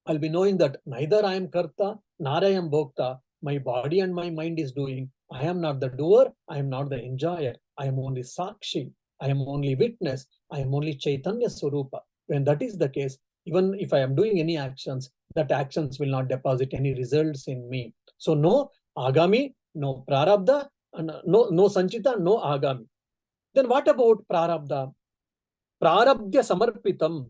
I'll be knowing that neither I am Karta, nor I am Bhokta. My body and my mind is doing. I am not the doer, I am not the enjoyer. I am only Sakshi, I am only witness, I am only Chaitanya Swarupa. When that is the case, even if I am doing any actions, that actions will not deposit any results in me. So no Agami, no Prarabdha, no Sanchita, no Agami. Then what about Prarabdha? Prarabdha Samarpitam.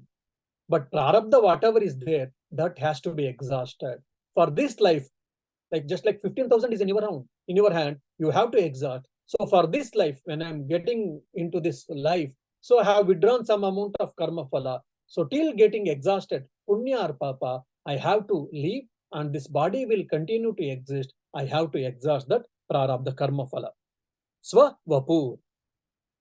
But Prarabdha, whatever is there, that has to be exhausted. For this life, like just like 15,000 is in your hand, you have to exhaust. So for this life, when I'm getting into this life, so I have withdrawn some amount of karma phala. So till getting exhausted, punya or papa, I have to leave, and this body will continue to exist. I have to exhaust that prarabdha karma phala. Swa vapu.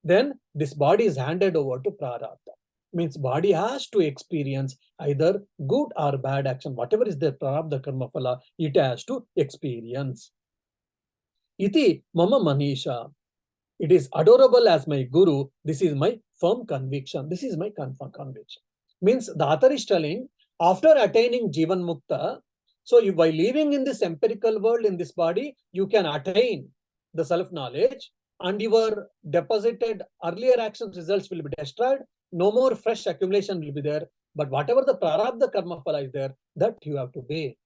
Then this body is handed over to prarabdha. Means body has to experience either good or bad action. Whatever is the prarabdha karma phala, it has to experience. Iti mama Manisha. It is adorable as my guru. This is my firm conviction. This is my confirm conviction. Means the author is telling, after attaining Jivan Mukta, so if by living in this empirical world, in this body, you can attain the self-knowledge, and your deposited earlier actions results will be destroyed. No more fresh accumulation will be there. But whatever the prarabdha karma phala is there, that you have to pay.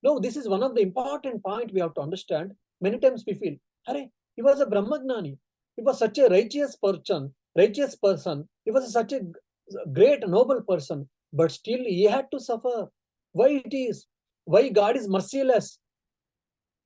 No, this is one of the important point we have to understand. Many times we feel, Hare, he was a Brahmagnani. He was such a righteous person. He was such a great, noble person. But still he had to suffer. Why it is? Why God is merciless?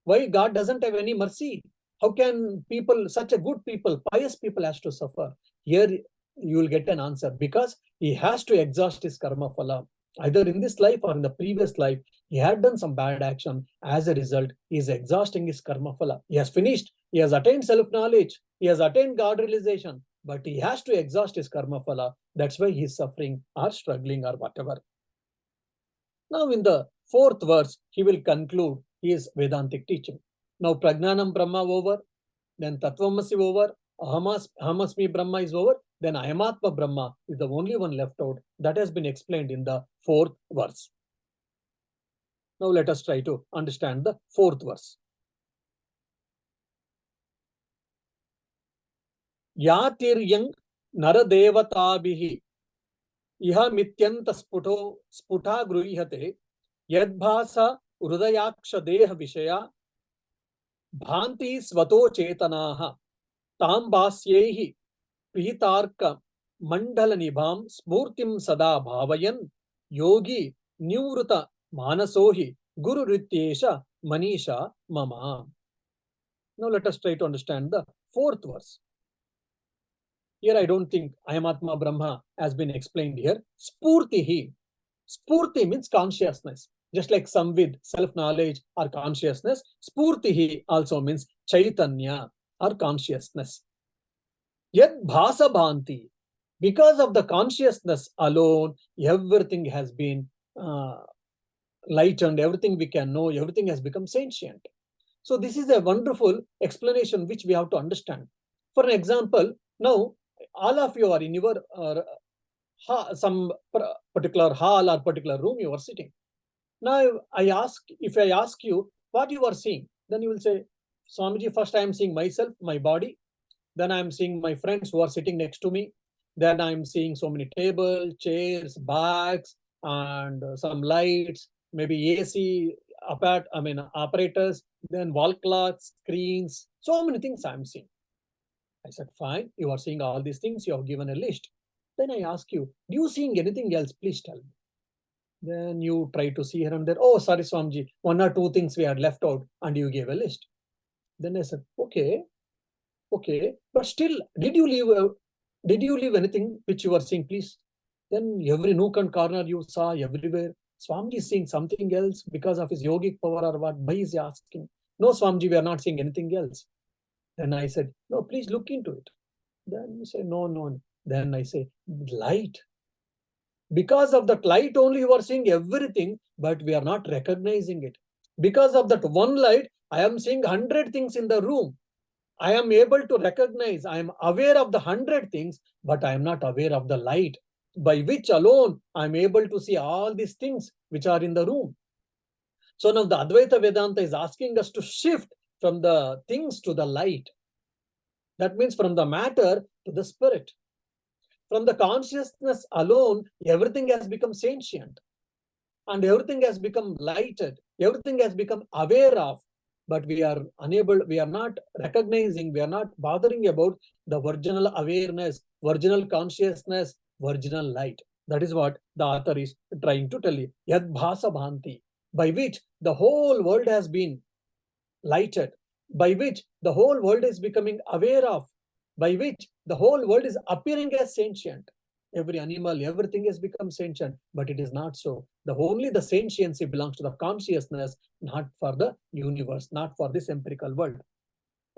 Why God doesn't have any mercy? How can people, such a good people, pious people, has to suffer? Here you will get an answer, because he has to exhaust his karma phala. Either in this life or in the previous life, he had done some bad action. As a result, he is exhausting his karma phala. He has finished. He has attained self-knowledge. He has attained God realization. But he has to exhaust his karma phala. That's why he is suffering or struggling or whatever. Now in the fourth verse, he will conclude his Vedantic teaching. Now Pragnanam Brahma over, then Tattvamasi over, Ahamasmi Brahma is over, then Ayamatma Brahma is the only one left out. That has been explained in the fourth verse. Now let us try to understand the fourth verse. Yatiryang Naradevatabihi Iha Mityanta Sputa Gruhyate Yadbhasa Hrudayaksha Deha Vishaya Bhanti Svato Chetanaha Tambasyehi Pihitarka Mandala Nibham Smurtim Sada Bhavayan Yogi Nivruta Manasohi Guru Rityesha Manisha Mama. Now let us try to understand the fourth verse. Here I don't think I am Atma Brahma has been explained here. Spurtihi. Spurti means consciousness. Just like Samvid, self-knowledge or consciousness, Spurtihi also means Chaitanya or consciousness. Yet Bhasa Bhanti. Because of the consciousness alone, everything has been lightened, everything we can know, everything has become sentient. So this is a wonderful explanation which we have to understand. For an example, now all of you are in your some particular hall or particular room you are sitting. Now if I ask you what you are seeing, then you will say, Swamiji, first I am seeing myself, my body. Then I am seeing my friends who are sitting next to me. Then I am seeing so many tables, chairs, bags, and some lights, maybe AC, operators, then wall clocks, screens, so many things I am seeing. I said, fine, you are seeing all these things, you have given a list. Then I ask you, do you seeing anything else? Please tell me. Then you try to see here and there. Oh, sorry, Swamiji, one or two things we had left out, and you gave a list. Then I said, okay, but still, did you leave anything which you were seeing, please? Then every nook and corner you saw, everywhere. Swamiji is seeing something else because of his yogic power or what? Why is he asking? No, Swamiji, we are not seeing anything else. Then I said, no, please look into it. Then you say, no. Then I say, light. Because of that light only you are seeing everything, but we are not recognizing it. Because of that one light, I am seeing 100 things in the room. I am able to recognize, I am aware of the 100 things, but I am not aware of the light, by which alone I am able to see all these things which are in the room. So now the Advaita Vedanta is asking us to shift from the things to the light. That means from the matter to the spirit. From the consciousness alone, everything has become sentient and everything has become lighted, everything has become aware of, but we are unable, we are not recognizing, we are not bothering about the virginal awareness, virginal consciousness, virginal light. That is what the author is trying to tell you. Yad bhasa bhanti, by which the whole world has been lighted, by which the whole world is becoming aware of, by which the whole world is appearing as sentient. Every animal, everything has become sentient, but it is not so. Only the sentiency belongs to the consciousness, not for the universe, not for this empirical world.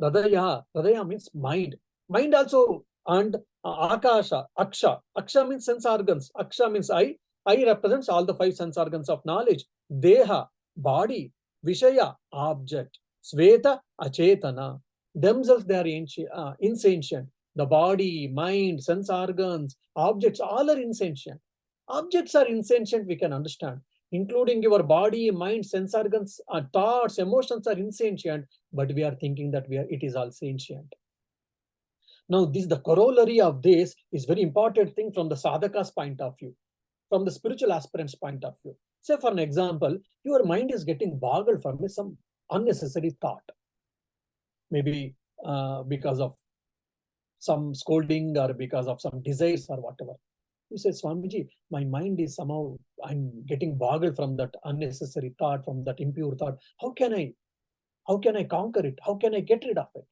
Hradaya means mind. Mind also, and akasha, aksha. Aksha means sense organs. Aksha means eye. Eye represents all the 5 sense organs of knowledge. Deha, body. Vishaya, object. Sveta, achetana. Themselves they are insentient. The body, mind, sense organs, objects, all are insentient. Objects are insentient, we can understand. Including your body, mind, sense organs, thoughts, emotions are insentient, but we are thinking that it is all sentient. Now, the corollary of this is very important thing from the sadhaka's point of view, from the spiritual aspirant's point of view. Say, for an example, your mind is getting boggled from some unnecessary thought. Maybe because of some scolding or because of some desires or whatever. You say, Swamiji, my mind is somehow, I'm getting boggled from that unnecessary thought, from that impure thought. How can I conquer it? How can I get rid of it?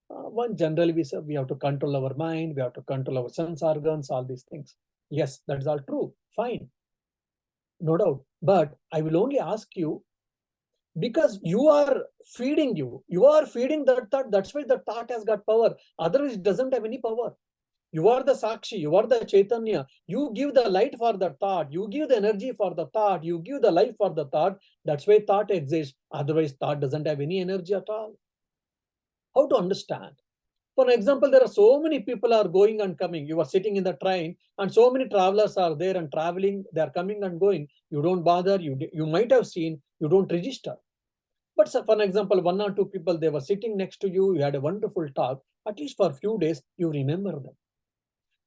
One, generally we say we have to control our mind, we have to control our sense organs, all these things. Yes, that is all true. Fine. No doubt. But I will only ask you, because you are feeding that thought, that's why the thought has got power. Otherwise, it doesn't have any power. You are the Sakshi, you are the Chaitanya. You give the light for the thought, you give the energy for the thought, you give the life for the thought. That's why thought exists. Otherwise, thought doesn't have any energy at all. How to understand? For example, there are so many people are going and coming. You are sitting in the train and so many travelers are there and traveling. They are coming and going. You don't bother. You might have seen, you don't register. But for example, 1 or 2 people, they were sitting next to you. You had a wonderful talk. At least for a few days, you remember them.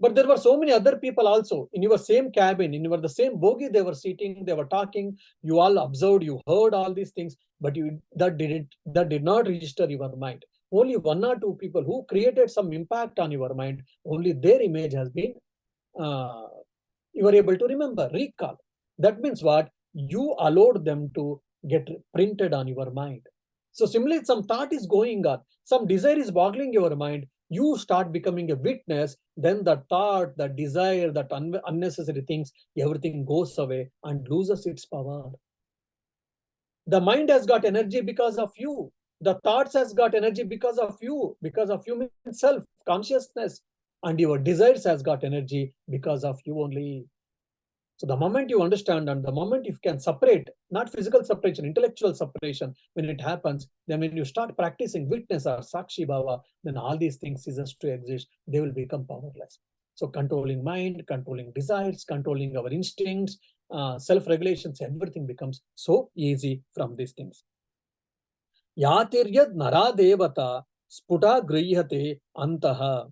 But there were so many other people also in your same cabin, in the same bogie, they were sitting, they were talking. You all observed, you heard all these things, but that did not register your mind. Only 1 or 2 people who created some impact on your mind, only their image has been, you were able to remember, recall. That means what? you allowed them to get printed on your mind. So similarly, some thought is going on, some desire is boggling your mind, you start becoming a witness, then the thought, the desire, that unnecessary things, everything goes away and loses its power. The mind has got energy because of you. The thoughts has got energy because of you means self, consciousness. And your desires has got energy because of you only. So the moment you understand and the moment you can separate, not physical separation, intellectual separation, when it happens, then when you start practicing witness or sakshi bhava, then all these things ceases to exist. They will become powerless. So controlling mind, controlling desires, controlling our instincts, self-regulations, everything becomes so easy from these things. Yatiryad nara devata sputa grihate antaha.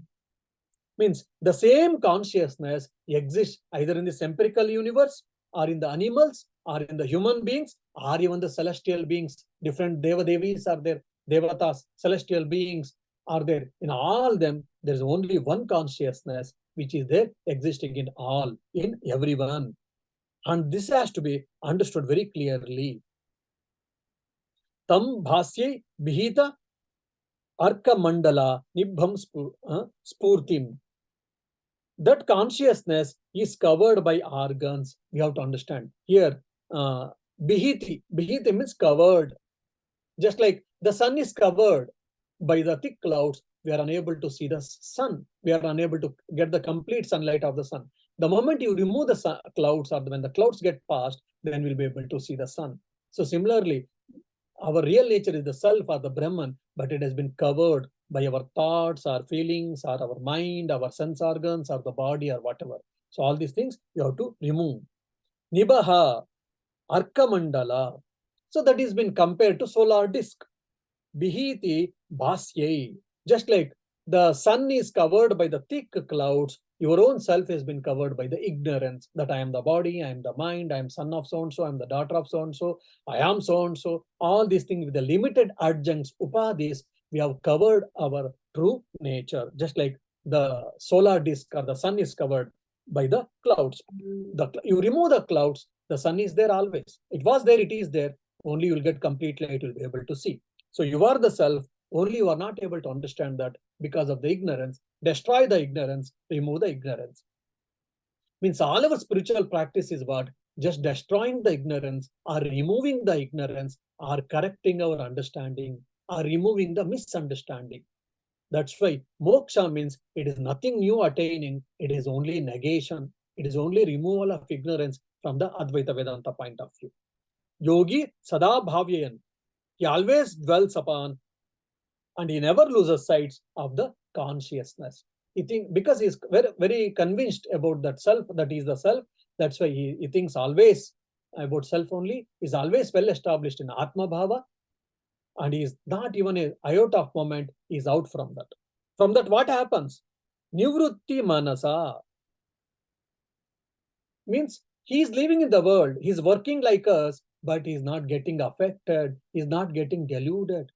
Means the same consciousness exists either in this empirical universe or in the animals or in the human beings or even the celestial beings. Different devadevis are there, devatas, celestial beings are there. In all them, there is only one consciousness which is there, existing in all, in everyone. And this has to be understood very clearly. Tam bhasye bihita arka mandala nibbham spurtim. That consciousness is covered by organs. We have to understand here. Bihiti means covered. Just like the sun is covered by the thick clouds, we are unable to see the sun. We are unable to get the complete sunlight of the sun. The moment you remove the clouds, or when the clouds get past, then we'll be able to see the sun. So similarly, our real nature is the self or the Brahman, but it has been covered by our thoughts, our feelings, or our mind, our sense organs, or the body, or whatever. So all these things you have to remove. Nibaha, Arkamandala. So that has been compared to solar disk. Bihiti Bhasyai. Just like the sun is covered by the thick clouds, your own self has been covered by the ignorance that I am the body, I am the mind, I am son of so-and-so, I am the daughter of so-and-so, I am so-and-so. All these things with the limited adjuncts, upadhis, we have covered our true nature. Just like the solar disk or the sun is covered by the clouds. You remove the clouds, the sun is there always. It was there, it is there. Only you will get complete light, you will be able to see. So you are the self, only you are not able to understand that because of the ignorance. Destroy the ignorance, remove the ignorance. Means all our spiritual practice is what? Just destroying the ignorance or removing the ignorance or correcting our understanding or removing the misunderstanding. That's why moksha means it is nothing new attaining, it is only negation. It is only removal of ignorance from the Advaita Vedanta point of view. Yogi sada bhavyayan. He always dwells upon and he never loses sight of the consciousness. He thinks, because he is very, very convinced about that self, that is the self, that's why he thinks always about self only, is always well established in Atma Bhava, and he is not even an iota of moment is out from that. From that, what happens? Nivrutti Manasa means he is living in the world, he is working like us, but he is not getting affected, he is not getting deluded.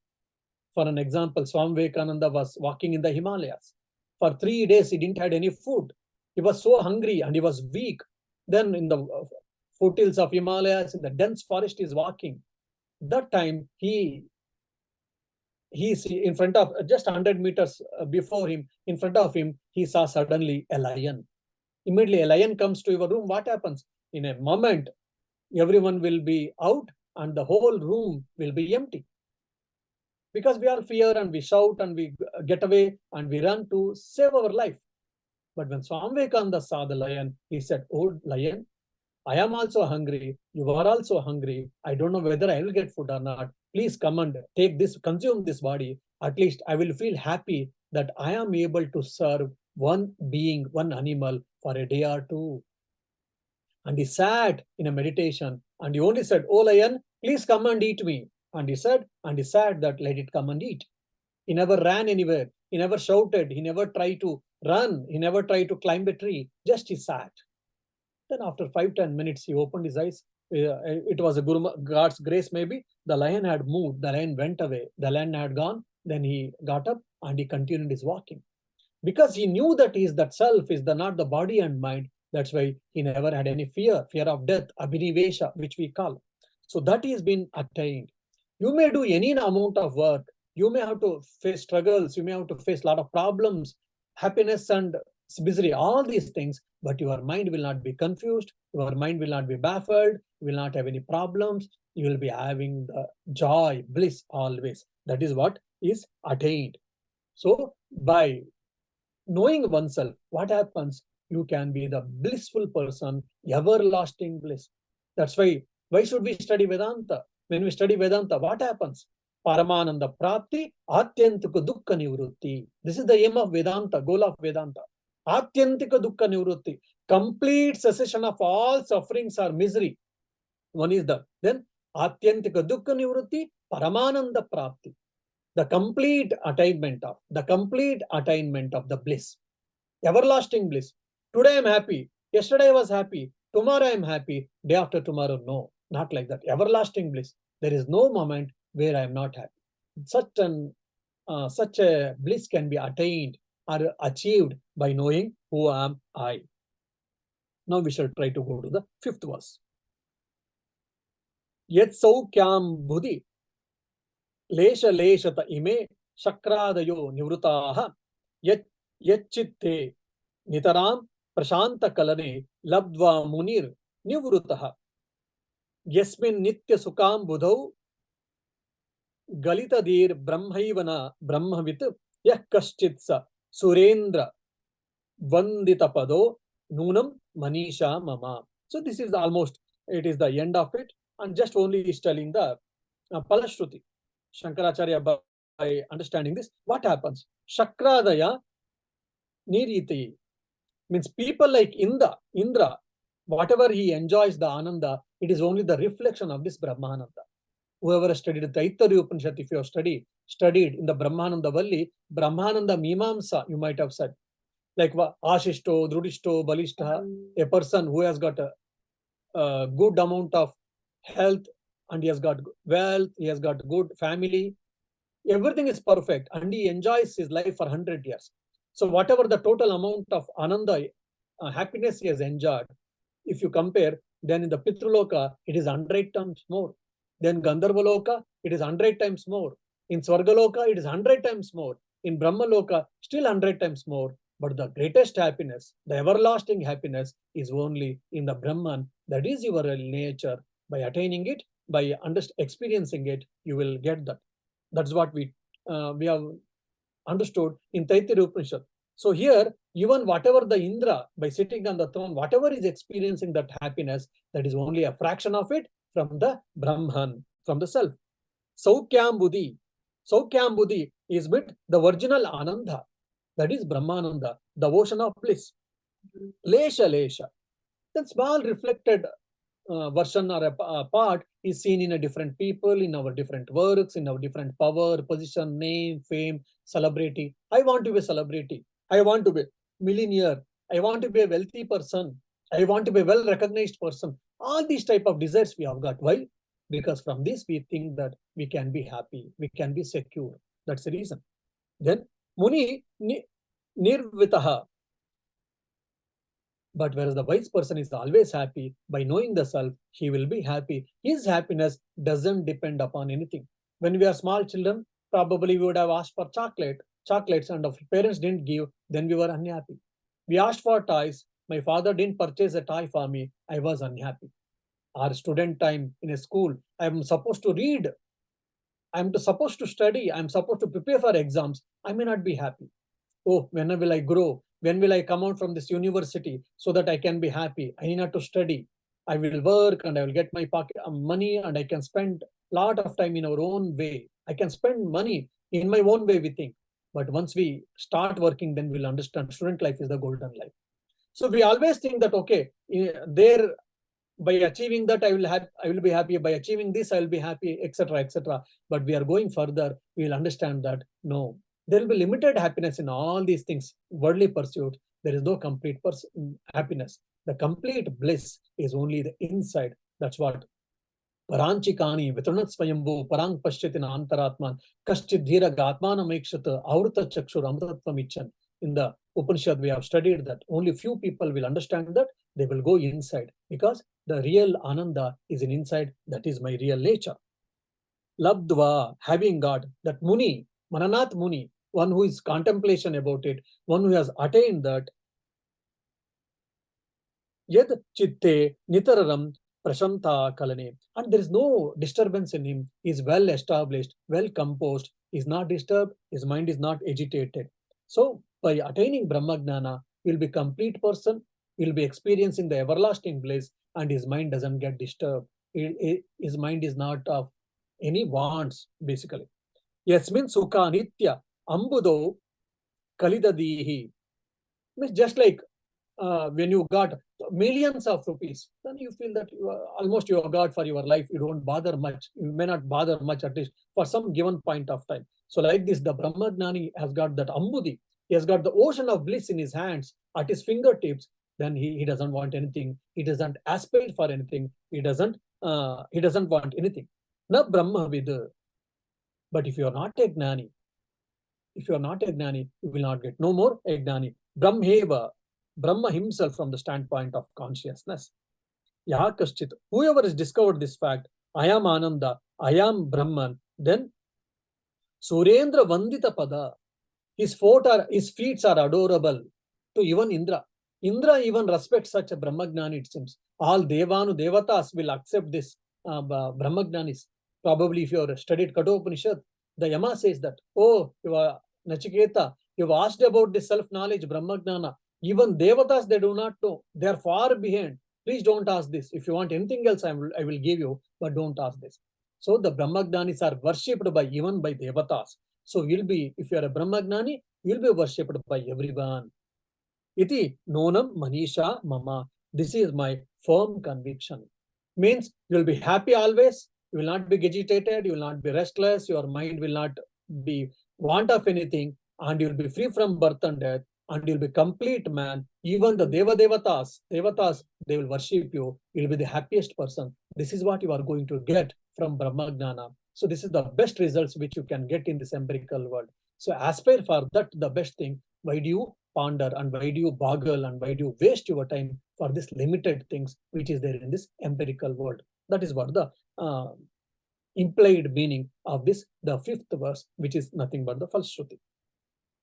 For an example, Swami Vivekananda was walking in the Himalayas. For 3 days, he didn't have any food. He was so hungry and he was weak. Then in the foothills of Himalayas, in the dense forest, he is walking. That time, he in front of, just 100 meters before him, in front of him, he saw suddenly a lion. Immediately, a lion comes to your room. What happens? In a moment, everyone will be out and the whole room will be empty. Because we all fear and we shout and we get away and we run to save our life. But when Swami Vivekananda saw the lion, he said, "Oh lion, I am also hungry. You are also hungry. I don't know whether I will get food or not. Please come and take this, consume this body. At least I will feel happy that I am able to serve one being, one animal for a day or two." And he sat in a meditation and he only said, "Oh lion, please come and eat me." And he said, and he said that let it come and eat. He never ran anywhere. He never shouted. He never tried to run. He never tried to climb a tree. Just he sat. Then after 5-10 minutes, he opened his eyes. It was a God's grace maybe. The lion had moved. The lion went away. The lion had gone. Then he got up and he continued his walking. Because he knew that he is that self, is not the body and mind. That's why he never had any fear of death, abhinivesha, which we call. So that is been attained. You may do any amount of work. You may have to face struggles. You may have to face a lot of problems, happiness and misery, all these things, but your mind will not be confused. Your mind will not be baffled. You will not have any problems. You will be having the joy, bliss always. That is what is attained. So by knowing oneself, what happens? You can be the blissful person, everlasting bliss. That's why should we study Vedanta? When we study Vedanta, what happens? Paramananda Prapti, Atyantika Dukkha Nivrutti. This is the aim of Vedanta, goal of Vedanta. Atyantika Dukkha Nivrutti. Complete cessation of all sufferings or misery. One is that. Then Atyantika Dukkha Nivrutti, Paramananda Prapti. The complete attainment of the bliss, everlasting bliss. Today I am happy, yesterday I was happy, tomorrow I am happy, day after tomorrow, no, not like that. Everlasting bliss. There is no moment where I am not happy. Such a bliss can be attained or achieved by knowing who am I. Now we shall try to go to the 5th verse. Yet saukyam buddhi lesha leshata ime shakradayo nivrutaha yacchitte nitaram prashanta kalane labdva munir nivrutaha yasmin nitya sukam budhau galitadir brahmaivana brahmavit yah kaschitsa surendra vanditapado nunam manisha mama. So this is almost, it is the end of it, and just only is telling the Palashruti. Shankaracharya, by understanding this, what happens? Shakradaya niriti means people like Indra, whatever he enjoys the Ananda, it is only the reflection of this Brahmananda. Whoever studied the Taittiriya Upanishad, if you have studied in the Brahmananda Valli, Brahmananda Mimamsa, you might have said, like Ashishto, Drudishto, Balishta, a person who has got a good amount of health and he has got wealth, he has got good family, everything is perfect and he enjoys his life for 100 years. So whatever the total amount of Ananda, happiness he has enjoyed, if you compare, then in the Pitraloka, it is 100 times more. Then Gandharvaloka, it is 100 times more. In Swargaloka, it is 100 times more. In Brahmaloka, still 100 times more. But the greatest happiness, the everlasting happiness, is only in the Brahman. That is your nature. By attaining it, by experiencing it, you will get that. That's what we have understood in Taittiriya Upanishad. So here, even whatever the Indra, by sitting on the throne, whatever is experiencing that happiness, that is only a fraction of it from the Brahman, from the self. Saukyam buddhi. Saukyam buddhi is with the original Ananda. That is Brahmananda, the ocean of bliss. Lesha lesha. That small reflected version or a part is seen in a different people, in our different works, in our different power, position, name, fame, celebrity. I want to be a celebrity. I want to be a millionaire. I want to be a wealthy person. I want to be a well-recognized person. All these type of desires we have got. Why? Because from this we think that we can be happy, we can be secure. That's the reason. Then Muni nirvitaha. But whereas the wise person is always happy, by knowing the self, he will be happy. His happiness doesn't depend upon anything. When we are small children, probably we would have asked for chocolates, and if parents didn't give, then we were unhappy. We asked for toys. My father didn't purchase a toy for me. I was unhappy. Our student time in a school, I'm supposed to read. I'm supposed to study. I'm supposed to prepare for exams. I may not be happy. Oh, when will I grow? When will I come out from this university so that I can be happy? I need not to study. I will work and I will get my pocket money and I can spend a lot of time in our own way. I can spend money in my own way, we think. But once we start working, then we'll understand student life is the golden life. So we always think that, okay, there, by achieving that, I will be happy. By achieving this, I will be happy, etc., etc. But we are going further. We will understand that no, there will be limited happiness in all these things, worldly pursuit. There is no complete happiness. The complete bliss is only the inside. That's what Paranchikani, Vitranat Swayambhu, Parang Pashyatina Antaratman, Kaschidhira Gatmana Mekshata, Avrta Chakshur Amratvam Ichan. In the Upanishad, we have studied that only few people will understand that. they will go inside, because the real Ananda is in inside. That is my real nature. Labdva, having got that Muni, Mananath Muni, one who is contemplation about it, one who has attained that, Yad chitte nitararam prashanta kalane. And there is no disturbance in him. He is well established, well composed. He is not disturbed. His mind is not agitated. So by attaining Brahmagnana, he will be complete person. He will be experiencing the everlasting bliss, and his mind doesn't get disturbed. His mind is not of any wants, basically. Yasmin sukha nitya ambudo kalidadihi. Means just like when you got millions of rupees, then you feel that almost you have got for your life. You don't bother much. You may not bother much, at least for some given point of time. So like this, the Brahmagnani has got that Ambudi. He has got the ocean of bliss in his hands, at his fingertips. Then he doesn't want anything. He doesn't aspire for anything. He doesn't want anything. Na Brahma Vidu. But if you are not a Gnani, you will not get no more a Gnani. Brahmeva, Brahma himself from the standpoint of consciousness. Yakaschit, whoever has discovered this fact, I am Ananda, I am Brahman, then Surendra Vandita Pada, his feet are adorable to even Indra. Indra even respects such a Brahmagnani, it seems. All Devanu Devatas will accept this Brahmagnanis. Probably if you have studied Kathopanishad, the Yama says that, oh, you are Nachiketa, you have asked about this self-knowledge, Brahmagnana. Even Devatas, they do not know. They are far behind. Please don't ask this. If you want anything else, I will give you, but don't ask this. So the Brahmagnanis are worshipped even by Devatas. So you'll be, if you are a Brahmagnani, you'll be worshipped by everyone. Iti nonam Manisha mama. This is my firm conviction. Means you'll be happy always. You will not be agitated. You will not be restless. Your mind will not be want of anything, and you'll be free from birth and death, and you'll be complete man. Even the Devatas, they will worship you. You'll be the happiest person. This is what you are going to get from Brahmagnana. So this is the best results which you can get in this empirical world. So aspire for that, the best thing. Why do you ponder, and why do you boggle, and why do you waste your time for this limited things which is there in this empirical world? That is what the implied meaning of this, the fifth verse, which is nothing but the false Shruti.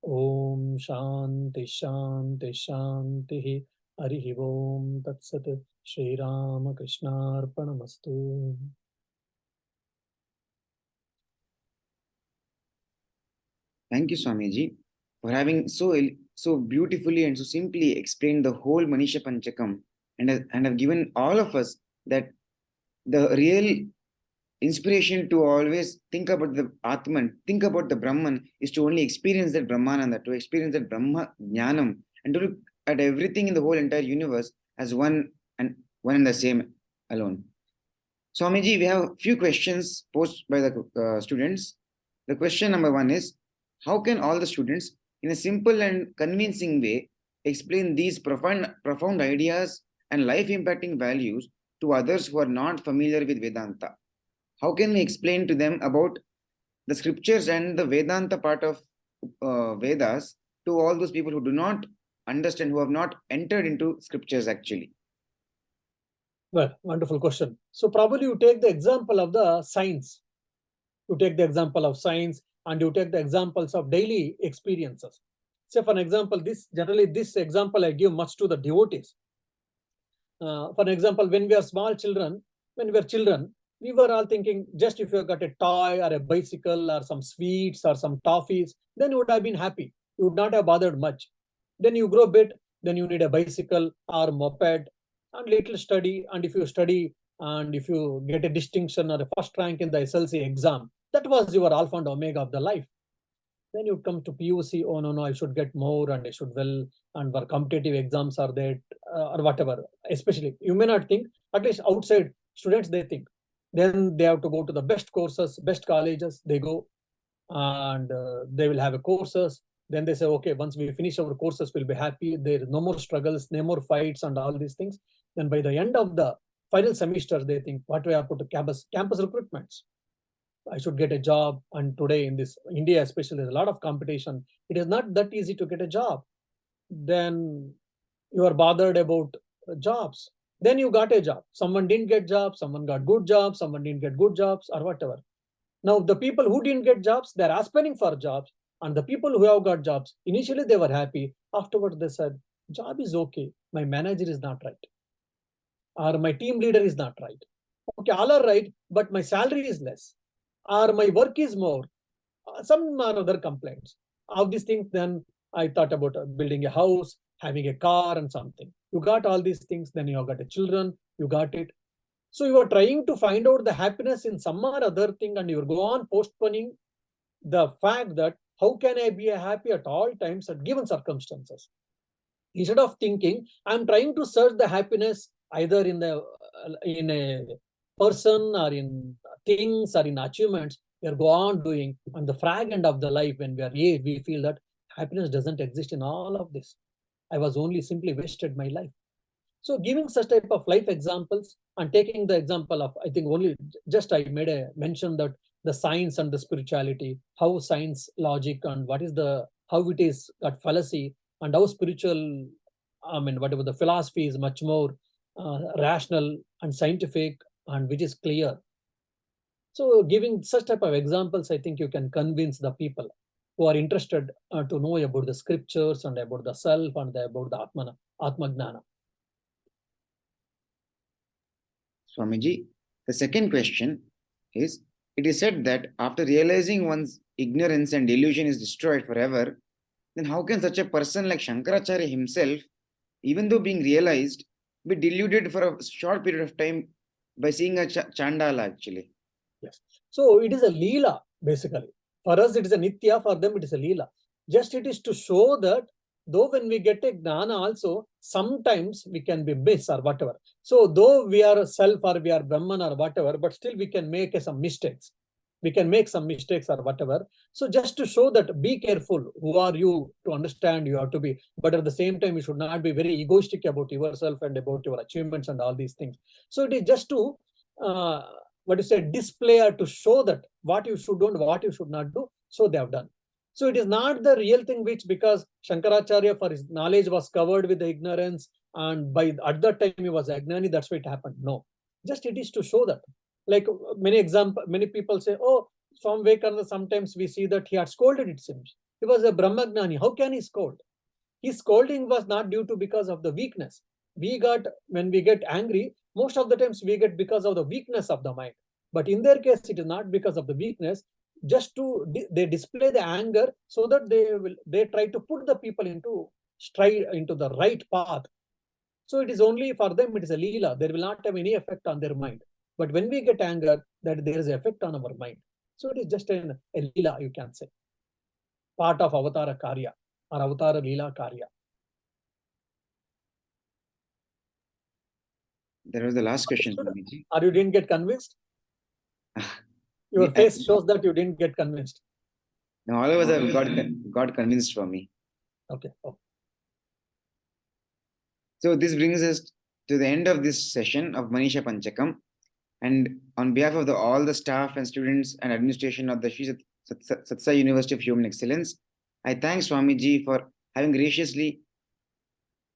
Om Shanti Shanti Shanti Harihi Om Tat Sat Shri Rama Krishna Arpanamastu. Thank you, Swamiji, for having so beautifully and so simply explained the whole Manisha Panchakam, and have given all of us that the real inspiration to always think about the Atman, think about the Brahman, is to only experience that Brahmananda, to experience that Brahma Jnanam, and to look at everything in the whole entire universe as one and the same alone. Swamiji, we have a few questions posed by the students. The question number one is, how can all the students, in a simple and convincing way, explain these profound ideas and life-impacting values to others who are not familiar with Vedanta? How can we explain to them about the scriptures and the Vedanta part of Vedas to all those people who do not understand, who have not entered into scriptures actually? Well, wonderful question. So probably you take the example of the science. You take the example of science, and you take the examples of daily experiences. Say, for an example, this example I give much to the devotees. For example, when we are children, we were all thinking, just if you got a toy or a bicycle or some sweets or some toffees, then you would have been happy. You would not have bothered much. Then you grow a bit, then you need a bicycle or moped and little study. And if you study and if you get a distinction or a first rank in the SLC exam, that was your alpha and omega of the life. Then you come to PUC, oh no, I should get more, and I should and where competitive exams are there or whatever. Especially, you may not think, at least outside students, they think. Then they have to go to the best courses, best colleges, they go, and they will have a courses. Then they say, okay, once we finish our courses, we'll be happy. There is no more struggles, no more fights and all these things. Then by the end of the final semester, they think, what do I have to campus recruitments? I should get a job. And today in this India, especially, there's a lot of competition. It is not that easy to get a job. Then you are bothered about jobs. Then you got a job. Someone didn't get jobs, someone got good jobs, someone didn't get good jobs, or whatever. Now, the people who didn't get jobs, they're aspiring for jobs. And the people who have got jobs, initially they were happy. Afterwards, they said, job is okay. My manager is not right. Or my team leader is not right. Okay, all are right, but my salary is less. Or my work is more. Some or other complaints. Of these things, then I thought about building a house, having a car and something. You got all these things, then you have got a children, you got it. So you are trying to find out the happiness in some or other thing, and you go on postponing the fact that how can I be happy at all times at given circumstances. Instead of thinking, I'm trying to search the happiness either in a person or in things or in achievements, we are go on doing. On the fragment of the life, when we are aged, we feel that happiness doesn't exist in all of this. I was only simply wasted my life. So giving such type of life examples and taking the example of, I think only just I made a mention that the science and the spirituality, how science, logic, and what is the, how it is got fallacy, and how spiritual, I mean, whatever the philosophy is much more rational and scientific and which is clear. So giving such type of examples, I think you can convince the people who are interested to know about the scriptures and about the self and about the Atma Gnana. Swamiji, the second question is, it is said that after realizing one's ignorance and delusion is destroyed forever, then how can such a person like Shankaracharya himself, even though being realized, be deluded for a short period of time by seeing a Chandala actually? Yes. So it is a Leela, basically. For us, it is a Nitya. For them, it is a Leela. Just it is to show that though when we get a Gnana also, sometimes we can be miss or whatever. So though we are self or we are Brahman or whatever, but still we can make some mistakes. We can make some mistakes or whatever. So just to show that be careful. Who are you to understand you have to be. But at the same time, you should not be very egoistic about yourself and about your achievements and all these things. So it is just to what you say, display or to show that what you should do and what you should not do. So they have done. So it is not the real thing which, because Shankaracharya for his knowledge was covered with the ignorance and by at that time he was Agnani, that's why it happened. No, just it is to show that. Like many people say, oh, Swami Vivekananda, sometimes we see that he had scolded, it seems. He was a Brahmagnani. How can he scold? His scolding was not due to because of the weakness. When we get angry, most of the times we get because of the weakness of the mind. But in their case, it is not because of the weakness. Just to they display the anger so that they try to put the people into stride into the right path. So it is only for them, it is a leela. There will not have any effect on their mind. But when we get anger, that there is an effect on our mind. So it is just a leela, you can say, part of avatara karya or avatara leela karya. That was the last question, Swamiji. Or you didn't get convinced? Your face shows that you didn't get convinced. No, all of us have got convinced, Swami. Okay. Oh. So this brings us to the end of this session of Manisha Panchakam. And on behalf of all the staff and students and administration of the Sri Satsai University of Human Excellence, I thank Swamiji for having graciously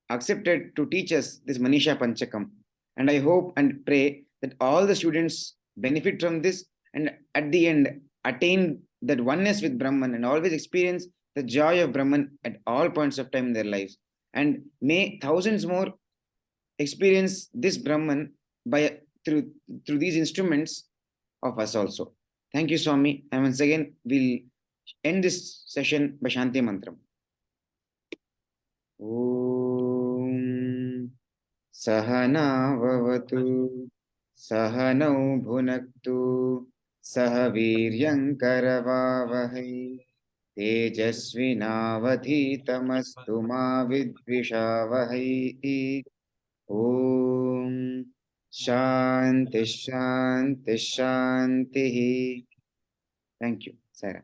accepted to teach us this Manisha Panchakam. And I hope and pray that all the students benefit from this and at the end attain that oneness with Brahman and always experience the joy of Brahman at all points of time in their lives. And may thousands more experience this Brahman through these instruments of us also. Thank you, Swami. And once again, we'll end this session by Shanti Mantram. Om Sahana Vavatu Sahanau Bhunaktu Sahaviryankaravavahai Tejasvinavadhitamastu ma vidvishavahai. Om Shanti Shanti Shanti. Thank you, Sarah.